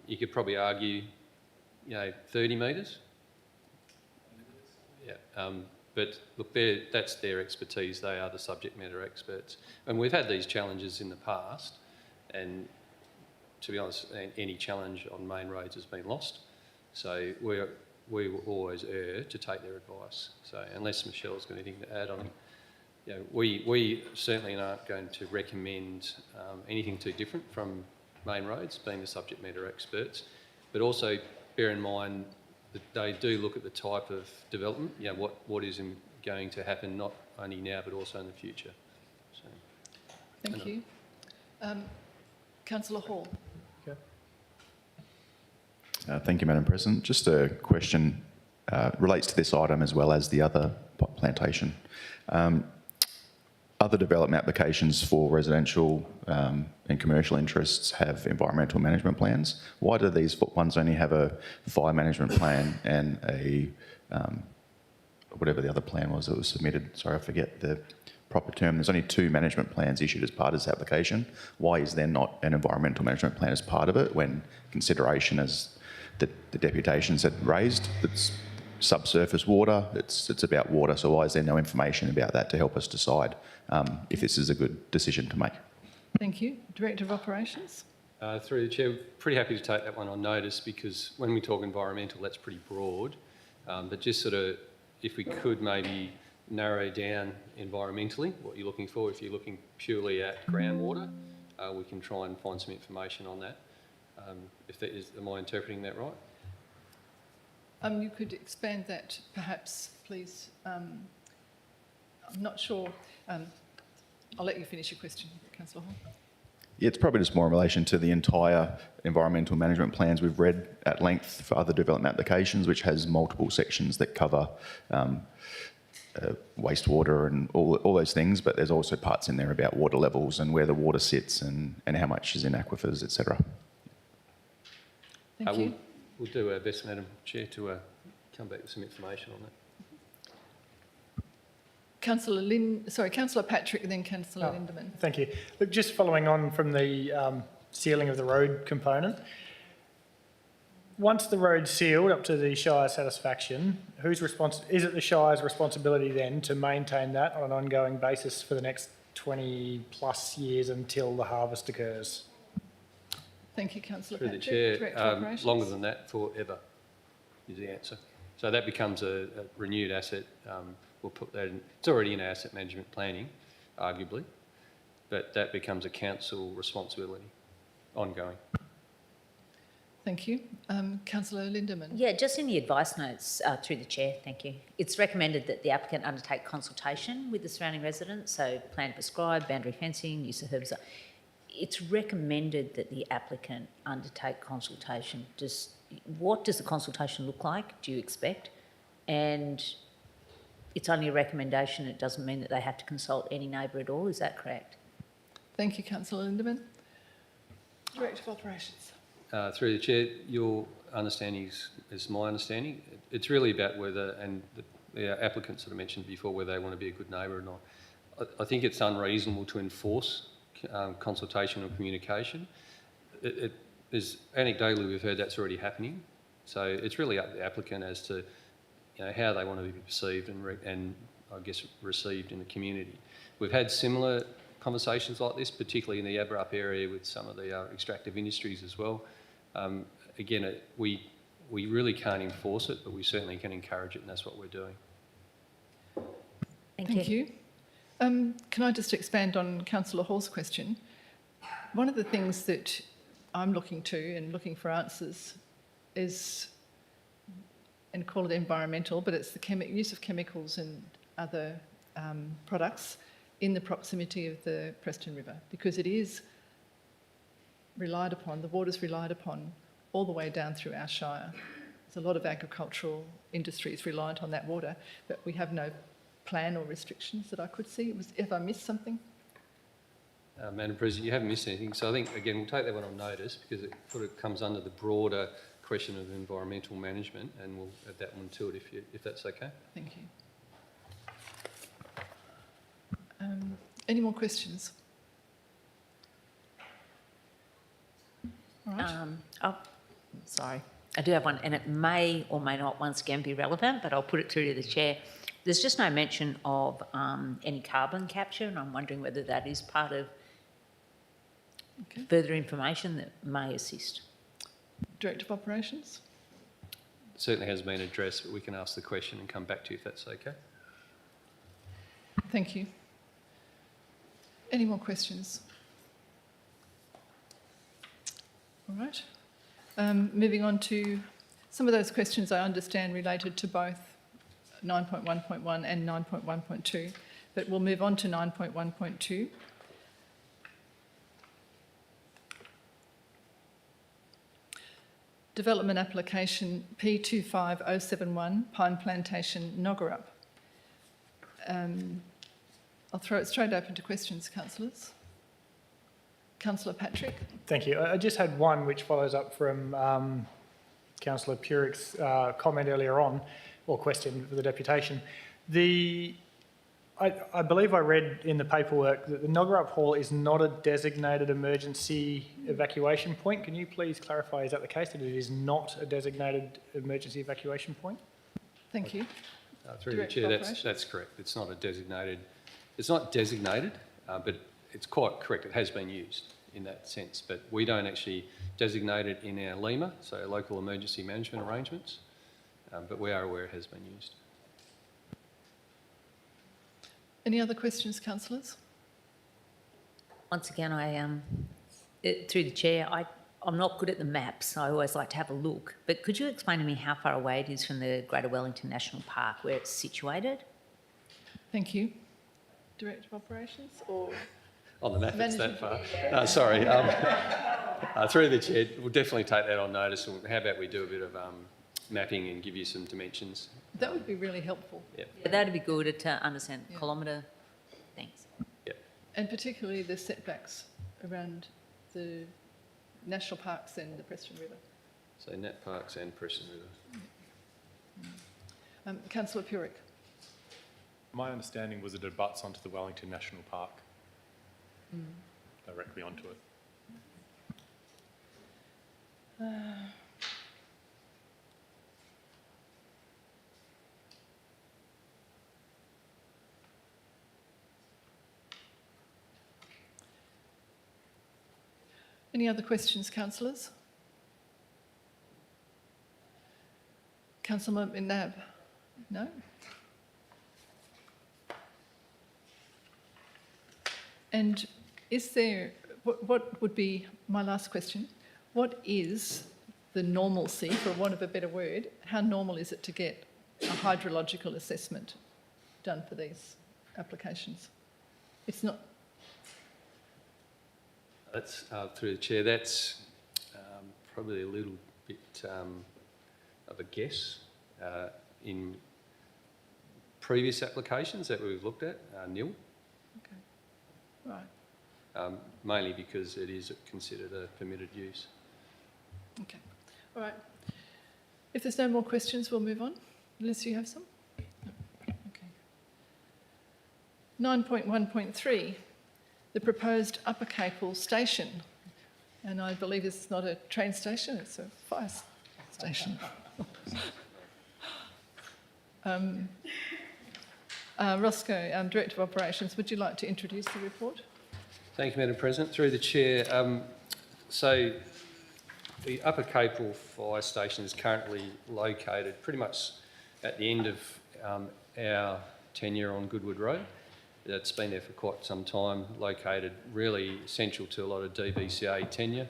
You could probably argue, 30 metres. Yeah. But look, that's their expertise. They are the subject matter experts. And we've had these challenges in the past, and to be honest, any challenge on main roads has been lost. So we will always err to take their advice. So unless Michelle's got anything to add on, we certainly aren't going to recommend anything too different from main roads, being the subject matter experts. But also bear in mind that they do look at the type of development, what is going to happen not only now but also in the future. So, Thank you. Councillor Hall. Thank you, Madam President. Just a question relates to this item as well as the other plantation. Other development applications for residential and commercial interests have environmental management plans. Why do these ones only have a fire management plan and a whatever the other plan was that was submitted? Sorry, I forget the proper term. There's only 2 management plans issued as part of this application. Why is there not an environmental management plan as part of it when consideration, as the deputations had raised, it's subsurface water, it's about water, so why is there no information about that to help us decide if this is a good decision to make? Thank you. Director of Operations. Through the Chair, pretty happy to take that one on notice, because when we talk environmental, that's pretty broad. But just sort of, if we could maybe narrow down environmentally what you're looking for. If you're looking purely at groundwater, we can try and find some information on that. Am I interpreting that right? You could expand that perhaps, please. I'm not sure. I'll let you finish your question, Councillor Hall. Yeah, it's probably just more in relation to the entire environmental management plans we've read at length for other development applications, which has multiple sections that cover wastewater and all those things, but there's also parts in there about water levels and where the water sits and how much is in aquifers, etc. Thank you. We'll do our best, Madam Chair, to come back with some information on that. Councillor Patrick, then Councillor Lindeman. Thank you. Look, just following on from the sealing of the road component, once the road's sealed up to the Shire's satisfaction, is it the Shire's responsibility then to maintain that on an ongoing basis for the next 20 plus years until the harvest occurs? Thank you, Councillor Through the Patrick. Chair, Director of Operations. longer than that, forever is the answer. So that becomes a renewed asset. We'll put that in. It's already in our asset management planning, arguably, but that becomes a council responsibility, ongoing. Thank you. Councillor Lindeman. Yeah, just in the advice notes, through the chair, thank you. It's recommended that the applicant undertake consultation with the surrounding residents, so plan to prescribe, boundary fencing, use of herbicides. It's recommended that the applicant undertake consultation. What does the consultation look like, do you expect? And it's only a recommendation, it doesn't mean that they have to consult any neighbour at all, is that correct? Thank you, Councillor Lindeman. Director of Operations. Through the Chair, your understanding is my understanding. It's really about whether, and the applicant sort of mentioned before, whether they want to be a good neighbour or not. I think it's unreasonable to enforce consultation or communication. Anecdotally, we've heard that's already happening. So it's really up to the applicant as to how they want to be perceived and I guess received in the community. We've had similar conversations like this, particularly in the Yaburrup area with some of the extractive industries as well. Again, we really can't enforce it, but we certainly can encourage it, and that's what we're doing. Thank you. Can I just expand on Councillor Hall's question? One of the things that I'm looking to and looking for answers is, and call it environmental, but it's the use of chemicals and other products in the proximity of the Preston River, because it is relied upon, the water's relied upon all the way down through our Shire. There's a lot of agricultural industries reliant on that water, but we have no plan or restrictions that I could see. Have I missed something? Madam President, you haven't missed anything. So I think, again, we'll take that one on notice because it sort of comes under the broader question of environmental management, and we'll add that one to it if that's okay. Thank you. Any more questions? All right. Sorry, I do have one, and it may or may not once again be relevant, but I'll put it through to the chair. There's just no mention of any carbon capture, and I'm wondering whether that is part of further information that may assist. Director of Operations. It certainly has been addressed, but we can ask the question and come back to you if that's okay. Thank you. Any more questions? All right. Moving on to some of those questions I understand related to both 9.1.1 and 9.1.2, but we'll move on to 9.1.2. Development application P25071, Pine Plantation, Nogarup. I'll throw it straight open to questions, councillors. Councillor Patrick. Thank you. I just had one which follows up from Councillor Purick's comment earlier on, or question for the deputation. I believe I read in the paperwork that the Nogarup Hall is not a designated emergency evacuation point. Can you please clarify, is that the case, that it is not a designated emergency evacuation point? Thank you. Through the Chair, that's correct. It's not designated, but it's quite correct. It has been used in that sense, but we don't actually designate it in our LEMA, so our local emergency management arrangements, but we are aware it has been used. Any other questions, councillors? Once again, through the chair, I'm not good at the maps. I always like to have a look. But could you explain to me how far away it is from the Greater Wellington National Park, where it's situated? Thank you. Director of Operations or On the map, it's Management. that far. No, sorry. Through the chair, we'll definitely take that on notice. How about we do a bit of mapping and give you some dimensions? That would be really helpful. Yep. Yeah, that'd be good to understand Yeah. kilometre. Thanks. Yep. And particularly the setbacks around the national parks and the Preston River. So Nat Parks and Preston River. Councillor Purick. My understanding was it abuts onto the Wellington National Park, directly onto it. Any other questions, councillors? Councillor McNabb? No? And is there, what would be my last question? What is the normalcy, for want of a better word, how normal is it to get a hydrological assessment done for these applications? It's not, That's through the chair. That's probably a little bit of a guess. In previous applications that we've looked at, nil. okay, right, Mainly because it is considered a permitted use. okay. All right. If there's no more questions, we'll move on. Unless you have some? No. Okay. 9.1.3, the proposed Upper Capel station. And I believe this is not a train station, it's a fire station. Roscoe, Director of Operations, would you like to introduce the report? Thank you, Madam President. Through the chair, so the Upper Capel Fire Station is currently located pretty much at the end of our tenure on Goodwood Road. It's been there for quite some time, located really central to a lot of DBCA tenure.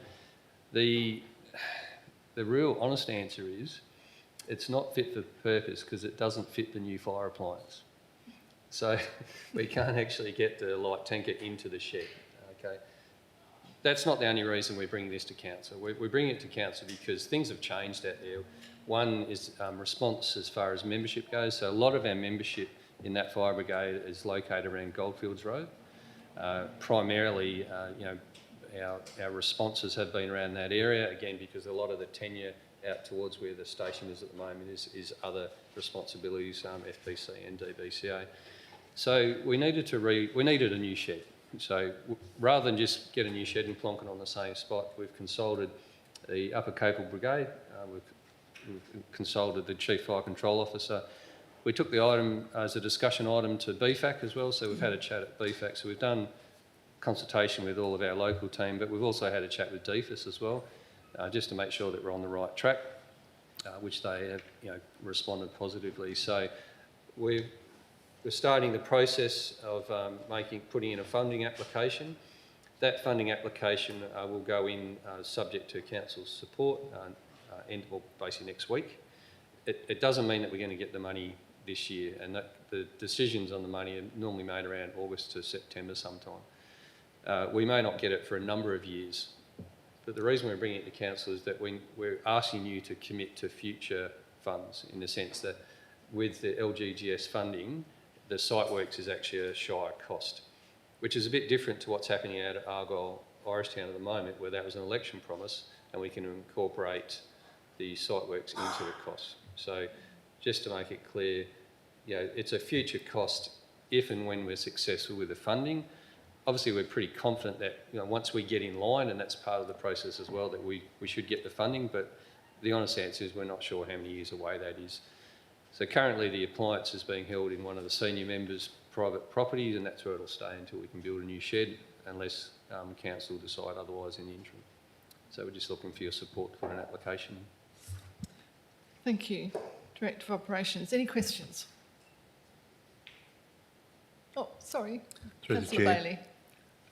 The real honest answer is it's not fit for purpose because it doesn't fit the new fire appliance. So we can't actually get the light tanker into the shed, okay? That's not the only reason we're bringing this to council. We're bringing it to council because things have changed out there. One is response as far as membership goes. So a lot of our membership in that fire brigade is located around Goldfields Road. Primarily, our responses have been around that area, again, because a lot of the tenure out towards where the station is at the moment is other responsibilities, FBC and DBCA. So we needed a new shed. So rather than just get a new shed and plonk it on the same spot, we've consulted the Upper Capel Brigade, we've consulted the Chief Fire Control Officer. We took the item as a discussion item to BFAC as well, so we've had a chat at BFAC. So we've done consultation with all of our local team, but we've also had a chat with DFIS as well, just to make sure that we're on the right track, which they have responded positively. So we're starting the process of putting in a funding application. That funding application will go in subject to council's support basically next week. It doesn't mean that we're going to get the money this year, and that the decisions on the money are normally made around August to September sometime. We may not get it for a number of years, but the reason we're bringing it to council is that we're asking you to commit to future funds, in the sense that with the LGGS funding, the site works is actually a shire cost, which is a bit different to what's happening out at Argyle, Orangetown at the moment, where that was an election promise, and we can incorporate the site works into the cost. So just to make it clear, it's a future cost if and when we're successful with the funding. Obviously, we're pretty confident that once we get in line, and that's part of the process as well, that we should get the funding, but the honest answer is we're not sure how many years away that is. So currently the appliance is being held in one of the senior members' private properties, and that's where it'll stay until we can build a new shed, unless council decide otherwise in the interim. So we're just looking for your support to put an application in. Thank you. Director of Operations, any questions? Oh, sorry. Through the Councillor chair.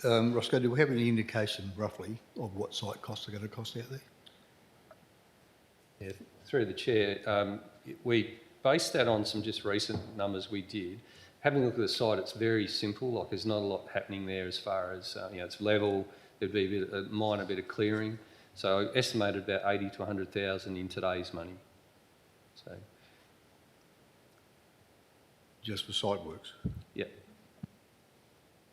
Bailey. Roscoe, do we have any indication roughly of what site costs are going to cost out there? Yeah, through the chair, we based that on some just recent numbers we did. Having a look at the site, it's very simple. Like there's not a lot happening there as far as it's level. There'd be a minor bit of clearing. So estimated about 80 to 100,000 in today's money. So Just for site works? yeah,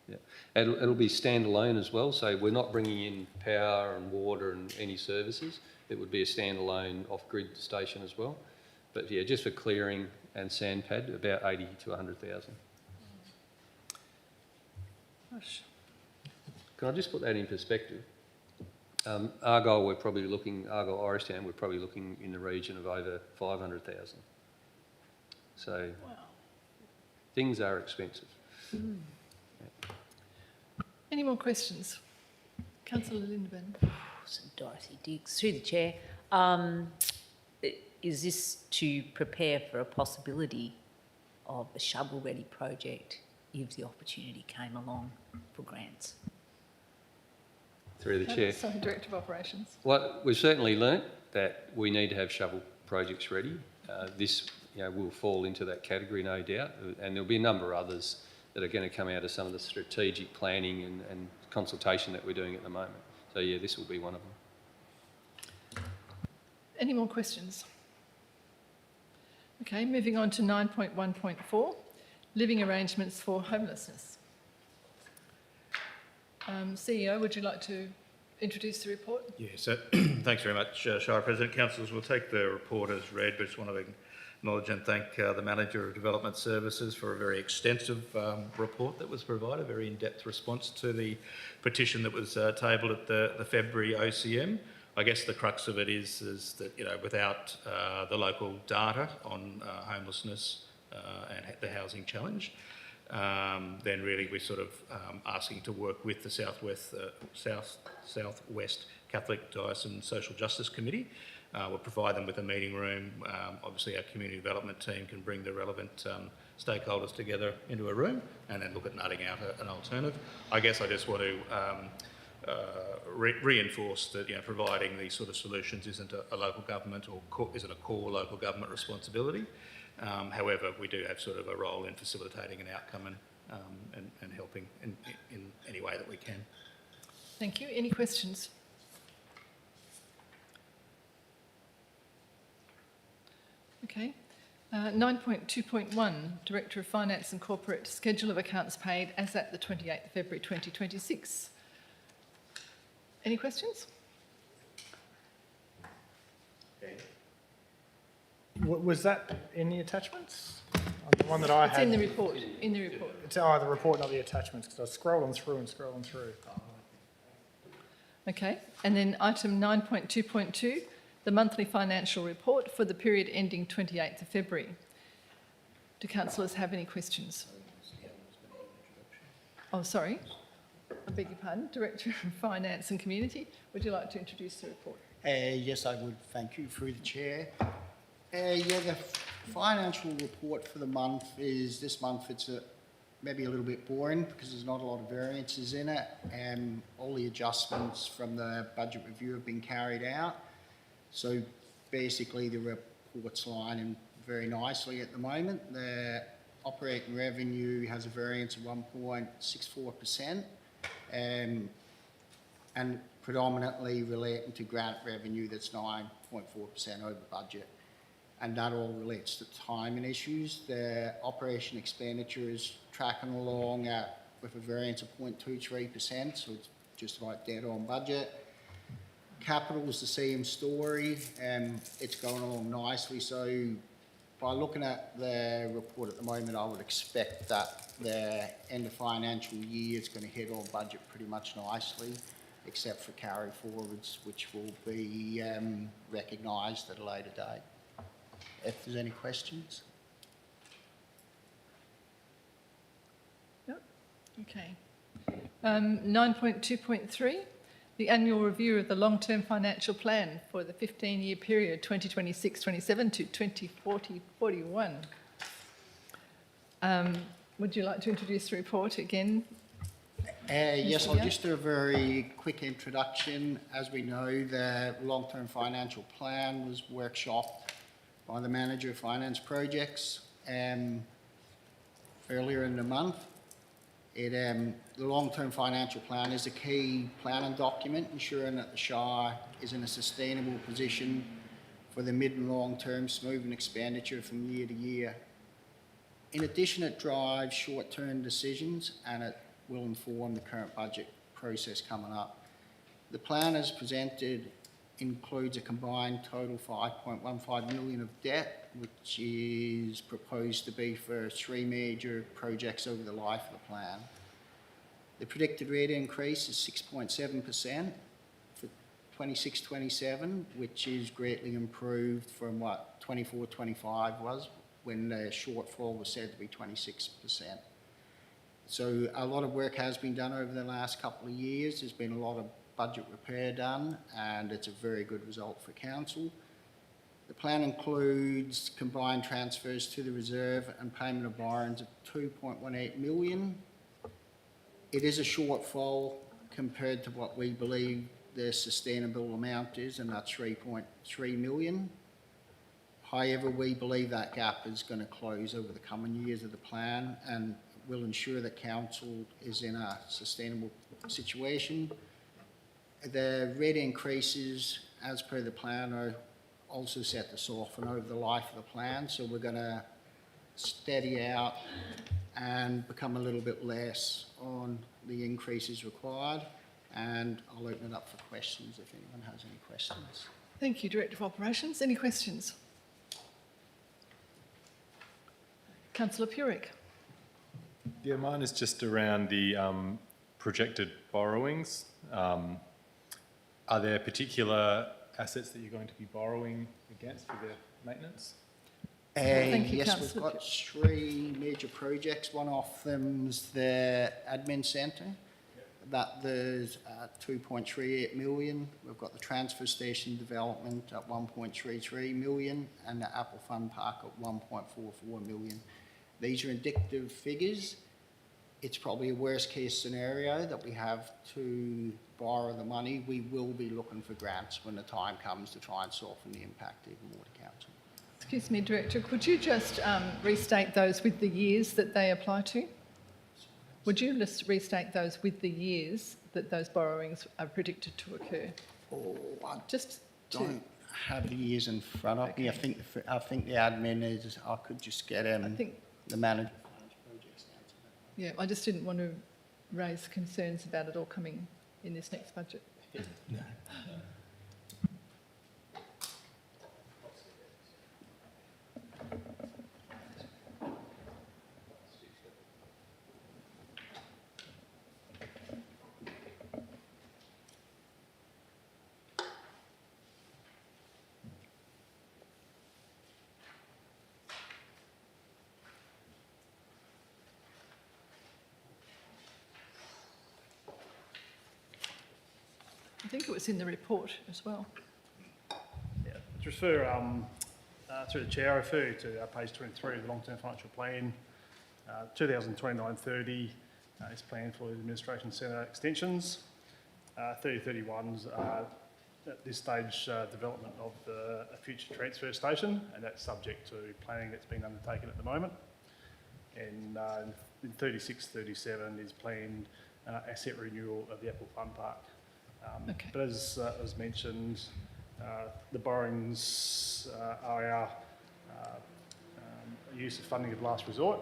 yeah. It'll be standalone as well. So we're not bringing in power and water and any services. It would be a standalone off-grid station as well. But yeah, just for clearing and sand pad, about 80 to 100,000. Gosh. Can I just put that in perspective? Argyle, Argyle Orangetown, we're probably looking in the region of over 500,000. So things are expensive. Any more questions? Councillor Lindeburn. St Dorothy Diggs, through the chair. Is this to prepare for a possibility of a shovel-ready project if the opportunity came along for grants? Through the chair. Sorry, Director of Operations. Well, we've certainly learnt that we need to have shovel projects ready. This will fall into that category, no doubt, and there'll be a number of others that are going to come out of some of the strategic planning and consultation that we're doing at the moment. So yeah, this will be one of them. Any more questions? Okay, moving on to 9.1.4, living arrangements for homelessness. CEO, would you like to introduce the report? Yes, thanks very much, Shire President. Councillors, we'll take the report as read, but just want to acknowledge and thank the Manager of Development Services for a very extensive report that was provided, a very in-depth response to the petition that was tabled at the February OCM. I guess the crux of it is that, without the local data on homelessness and the housing challenge, then really we're sort of asking to work with the Southwest Catholic Diocesan Social Justice Committee. We'll provide them with a meeting room. Obviously our community development team can bring the relevant stakeholders together into a room and then look at nutting out an alternative. I guess I just want to reinforce that providing these sort of solutions isn't a local government or isn't a core local government responsibility. However, we do have sort of a role in facilitating an outcome and helping in any way that we can. Thank you. Any questions? Okay. 9.2.1, Director of Finance and Corporate Schedule of Accounts Paid as at the 28th of February 2026. Any questions? Was that in the attachments? The one that I It's had. in the report. In the report. It's the report, not the attachments, because I was scrolling through. Okay. And then item 9.2.2, the monthly financial report for the period ending 28th of February. Do councillors have any questions? Oh, sorry. I beg your pardon. Director of Finance and Community, would you like to introduce the report? Yes, I would. Thank you, through the chair. The financial report for the month is, this month it's maybe a little bit boring because there's not a lot of variances in it, and all the adjustments from the budget review have been carried out. So basically the report's lining very nicely at the moment. The operating revenue has a variance of 1.64%, and predominantly relating to grant revenue that's 9.4% over budget. And that all relates to timing issues. The operation expenditure is tracking along with a variance of 0.23%, so it's just about dead on budget. Capital is the same story, and it's going along nicely. So by looking at the report at the moment, I would expect that the end of financial year is going to hit on budget pretty much nicely, except for carry forwards, which will be recognised at a later date. If there's any questions. Yep. Okay. 9.2.3, the annual review of the long-term financial plan for the 15-year period 2026-27 to 2040-41. would you like to introduce the report again? Yes, I'll Leah? just do a very quick introduction. As we know, the long-term financial plan was workshopped by the Manager of Finance Projects earlier in the month. The long-term financial plan is a key planning document ensuring that the Shire is in a sustainable position for the mid and long-term smoothing expenditure from year to year. In addition, it drives short-term decisions and it will inform the current budget process coming up. The plan as presented includes a combined total 5.15 million of debt, which is proposed to be for 3 major projects over the life of the plan. The predicted rate increase is 6.7% for 26-27, which is greatly improved from what 24-25 was, when the shortfall was said to be 26%. So a lot of work has been done over the last couple of years. There's been a lot of budget repair done, and it's a very good result for council. The plan includes combined transfers to the reserve and payment of borrowings of 2.18 million. It is a shortfall compared to what we believe the sustainable amount is, and that's 3.3 million. However, we believe that gap is going to close over the coming years of the plan and will ensure that council is in a sustainable situation. The rate increases, as per the plan, are also set to soften over the life of the plan, so we're going to steady out and become a little bit less on the increases required, and I'll open it up for questions if anyone has any questions. Thank you, Director of Operations. Any questions? Councillor Purick. Yeah, mine is just around the projected borrowings. Are there particular assets that you're going to be borrowing against for their maintenance? Thank you, Yes, we've Councillor got 3 major projects. One of them's the admin centre. That there's 2.38 million. We've got the transfer station development at 1.33 million and the Apple Fun Park at 1.44 million. These are indicative figures. It's probably a worst case scenario that we have to borrow the money. We will be looking for grants when the time comes to try and soften the impact even more to council. Excuse me, Director, could you just restate those with the years that they apply to? Would you just restate those with the years that those borrowings are predicted to occur? Oh, I Just don't have the years in front of me. I think the admin is. I could just get I think, the manager. yeah, I just didn't want to raise concerns about it all coming in this next budget. I think it was in the report as well. Yeah, to refer, through the chair, I refer to page 23 of the long-term financial plan. 2029-30 is planned for the administration centre extensions. 3031's at this stage development of a future transfer station, and that's subject to planning that's been undertaken at the moment. And in 36-37 is planned asset renewal of the Apple Fun Park. Okay. But as mentioned, the borrowings are our use of funding of last resort.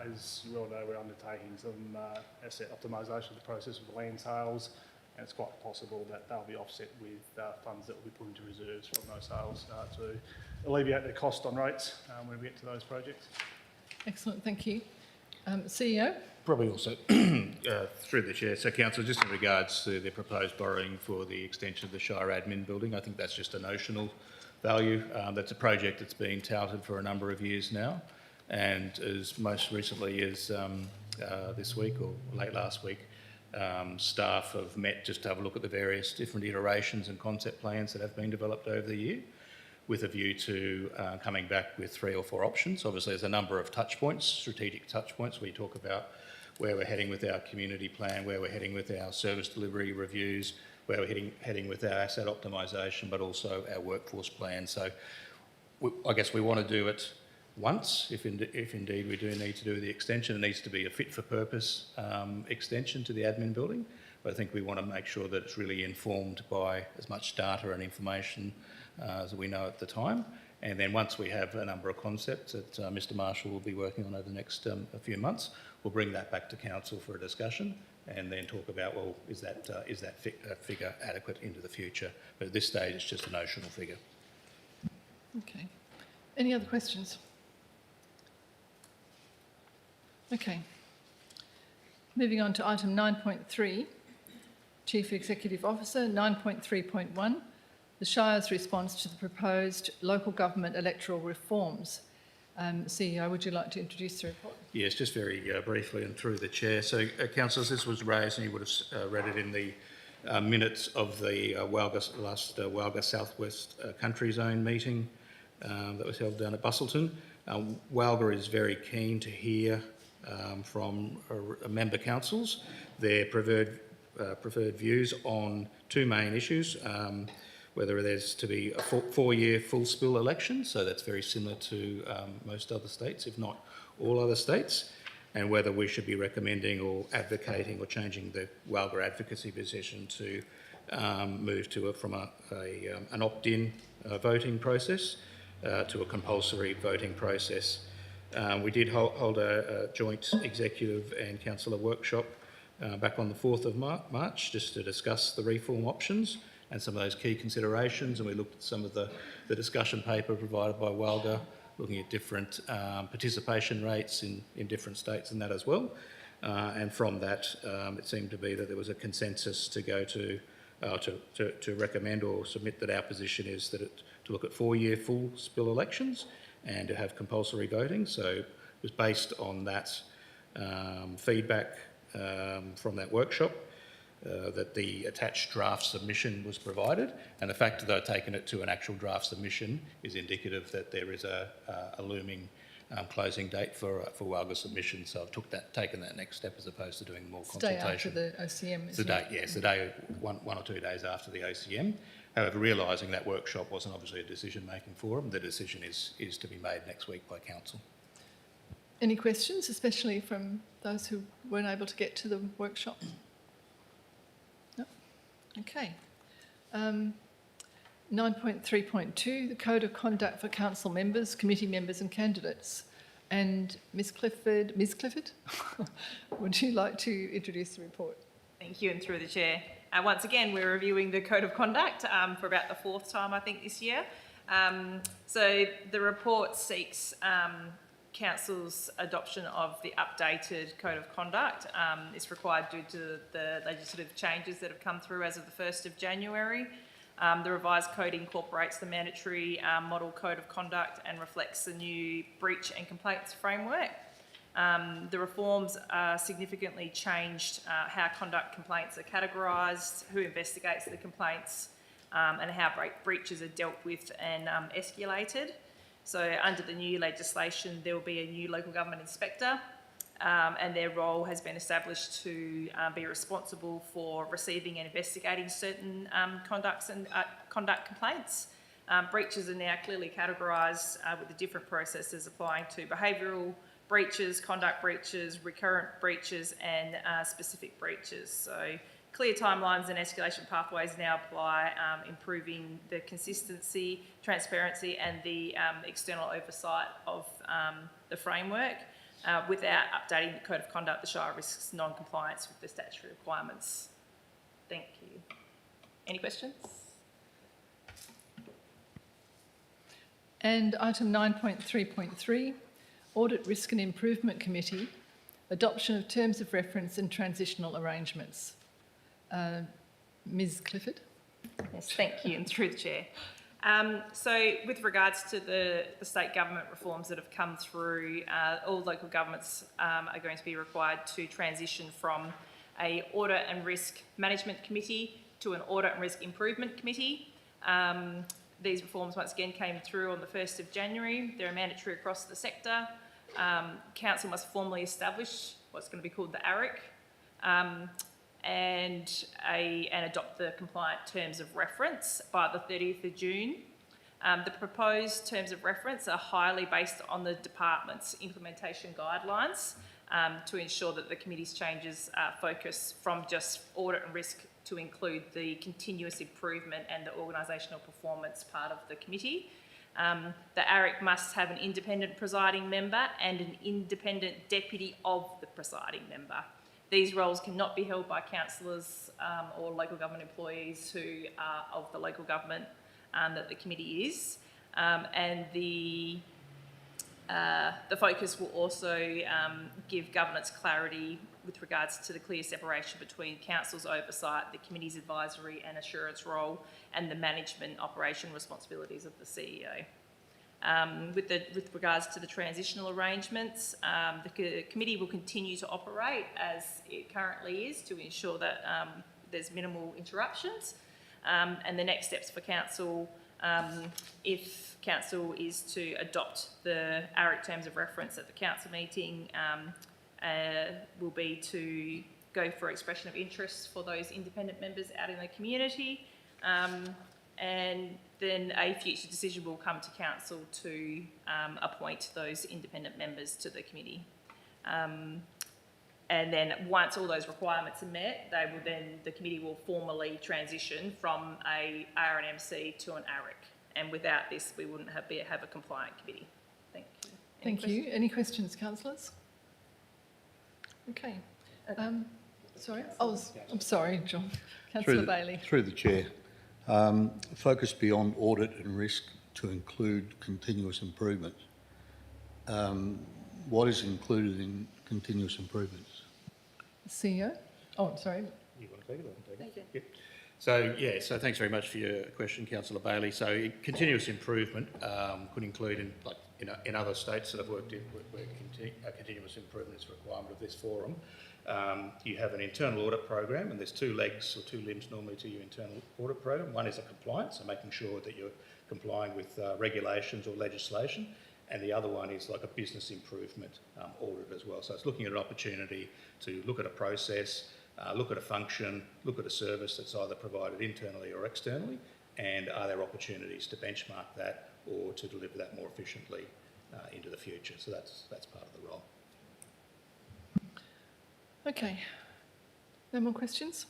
As you well know, we're undertaking some asset optimisation of the process of land sales, and it's quite possible that they'll be offset with funds that will be put into reserves from those sales to alleviate the cost on rates when we get to those projects. Excellent, thank you. CEO? Probably also, through the chair, so council, just in regards to the proposed borrowing for the extension of the Shire Admin building, I think that's just a notional value. That's a project that's been touted for a number of years now, and as most recently as this week or late last week, staff have met just to have a look at the various different iterations and concept plans that have been developed over the year. with a view to coming back with 3 or 4 options. Obviously, there's a number of touch points, strategic touch points. We talk about where we're heading with our community plan, where we're heading with our service delivery reviews, where we're heading with our asset optimisation, but also our workforce plan. So I guess we want to do it once, if indeed we do need to do the extension. It needs to be a fit-for-purpose extension to the admin building. But I think we want to make sure that it's really informed by as much data and information as we know at the time. And then once we have a number of concepts that Mr Marshall will be working on over the next a few months, we'll bring that back to council for a discussion and then talk about, well, is that figure adequate into the future? But at this stage, it's just a notional figure. Okay. Any other questions? Okay. Moving on to item 9.3, Chief Executive Officer, 9.3.1, the Shire's response to the proposed local government electoral reforms. CEO, would you like to introduce the report? Yes, just very briefly and through the chair. So, councillors, this was raised, and you would have read it in the minutes of the last Walga Southwest Country Zone meeting that was held down at Busselton. Walga is very keen to hear from member councils their preferred views on 2 main issues. Whether there's to be a 4-year full spill election, so that's very similar to most other states, if not all other states, and whether we should be recommending or advocating or changing the Walga advocacy position to move to from an opt-in voting process to a compulsory voting process. We did hold a joint executive and councillor workshop back on the 4th of March just to discuss the reform options and some of those key considerations, and we looked at some of the discussion paper provided by Walga, looking at different participation rates in different states and that as well. And from that, it seemed to be that there was a consensus to go to recommend or submit that our position is that to look at 4-year full spill elections and to have compulsory voting. So it was based on that feedback from that workshop. That the attached draft submission was provided, and the fact that they've taken it to an actual draft submission is indicative that there is a looming closing date for Walga submission. So I've taken that next step as opposed to doing more consultation. Day after the OCM, It's the day, yes, the day, one or 2 days after the OCM. However, realising that workshop wasn't obviously a decision-making forum, the decision is to be made next week by council. Any questions, especially from those who weren't able to get to the workshop? No? Okay. 9.3.2, the Code of Conduct for Council Members, Committee Members and Candidates. And Ms Clifford, would you like to introduce the report? Thank you, and through the chair. Once again, we're reviewing the Code of Conduct for about the 4th time, I think, this year. So the report seeks Council's adoption of the updated Code of Conduct. It's required due to the legislative changes that have come through as of the 1st of January. The revised code incorporates the mandatory model Code of Conduct and reflects the new breach and complaints framework. The reforms significantly changed how conduct complaints are categorised, who investigates the complaints, and how breaches are dealt with and escalated. So under the new legislation, there will be a new local government inspector, and their role has been established to be responsible for receiving and investigating certain conduct complaints. Breaches are now clearly categorised with the different processes applying to behavioural breaches, conduct breaches, recurrent breaches and specific breaches. So clear timelines and escalation pathways now apply, improving the consistency, transparency and the external oversight of the framework. Without updating the Code of Conduct, the Shire risks non-compliance with the statutory requirements. Thank you. Any questions? And item 9.3.3, Audit Risk and Improvement Committee, adoption of terms of reference and transitional arrangements. Ms Clifford. Yes, thank you, and through the chair. So with regards to the state government reforms that have come through, all local governments are going to be required to transition from a Audit and Risk Management Committee to an Audit and Risk Improvement Committee. These reforms once again came through on the 1st of January. They're mandatory across the sector. Council must formally establish what's going to be called the ARIC and adopt the compliant terms of reference by the 30th of June. The proposed terms of reference are highly based on the department's implementation guidelines to ensure that the committee's changes focus from just audit and risk to include the continuous improvement and the organisational performance part of the committee. The ARIC must have an independent presiding member and an independent deputy of the presiding member. These roles cannot be held by councillors or local government employees who are of the local government that the committee is. And the focus will also give governance clarity with regards to the clear separation between council's oversight, the committee's advisory and assurance role, and the management operation responsibilities of the CEO. With regards to the transitional arrangements, the committee will continue to operate as it currently is to ensure that there's minimal interruptions. And the next steps for council, if council is to adopt the ARIC terms of reference at the council meeting, will be to go for expression of interest for those independent members out in the community. And then a future decision will come to council to appoint those independent members to the committee. And then once all those requirements are met, the committee will formally transition from a RNMC to an ARIC. And without this, we wouldn't have a compliant committee. Thank you. Thank you. Any questions, councillors? Okay. Sorry. I'm sorry, John. Councillor Bailey. Through the chair. Focus beyond audit and risk to include continuous improvement. What is included in continuous improvements? CEO? Oh, sorry. You want to take it? I can take it. Thank you. Yep. So thanks very much for your question, Councillor Bailey. So continuous improvement could include in other states that have worked in where continuous improvement is a requirement of this forum. You have an internal audit program, and there's two legs or two limbs normally to your internal audit program. One is a compliance, so making sure that you're complying with regulations or legislation, and the other one is like a business improvement audit as well. So it's looking at an opportunity to look at a process, look at a function, look at a service that's either provided internally or externally, and are there opportunities to benchmark that or to deliver that more efficiently into the future. So that's part of the role. Okay. No more questions?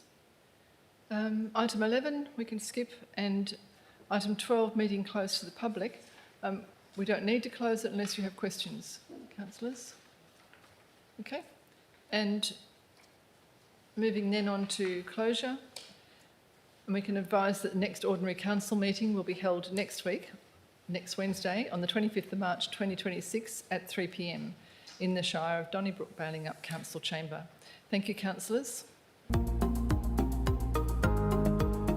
Item 11 we can skip, and item 12, meeting closed to the public. We don't need to close it unless you have questions, councillors. Okay. And moving then on to closure, and we can advise that the next ordinary council meeting will be held next week, next Wednesday, on the 25th of March 2026 at 3 p.m. in the Shire of Donnybrook, Balingup Council Chamber. Thank you, councillors.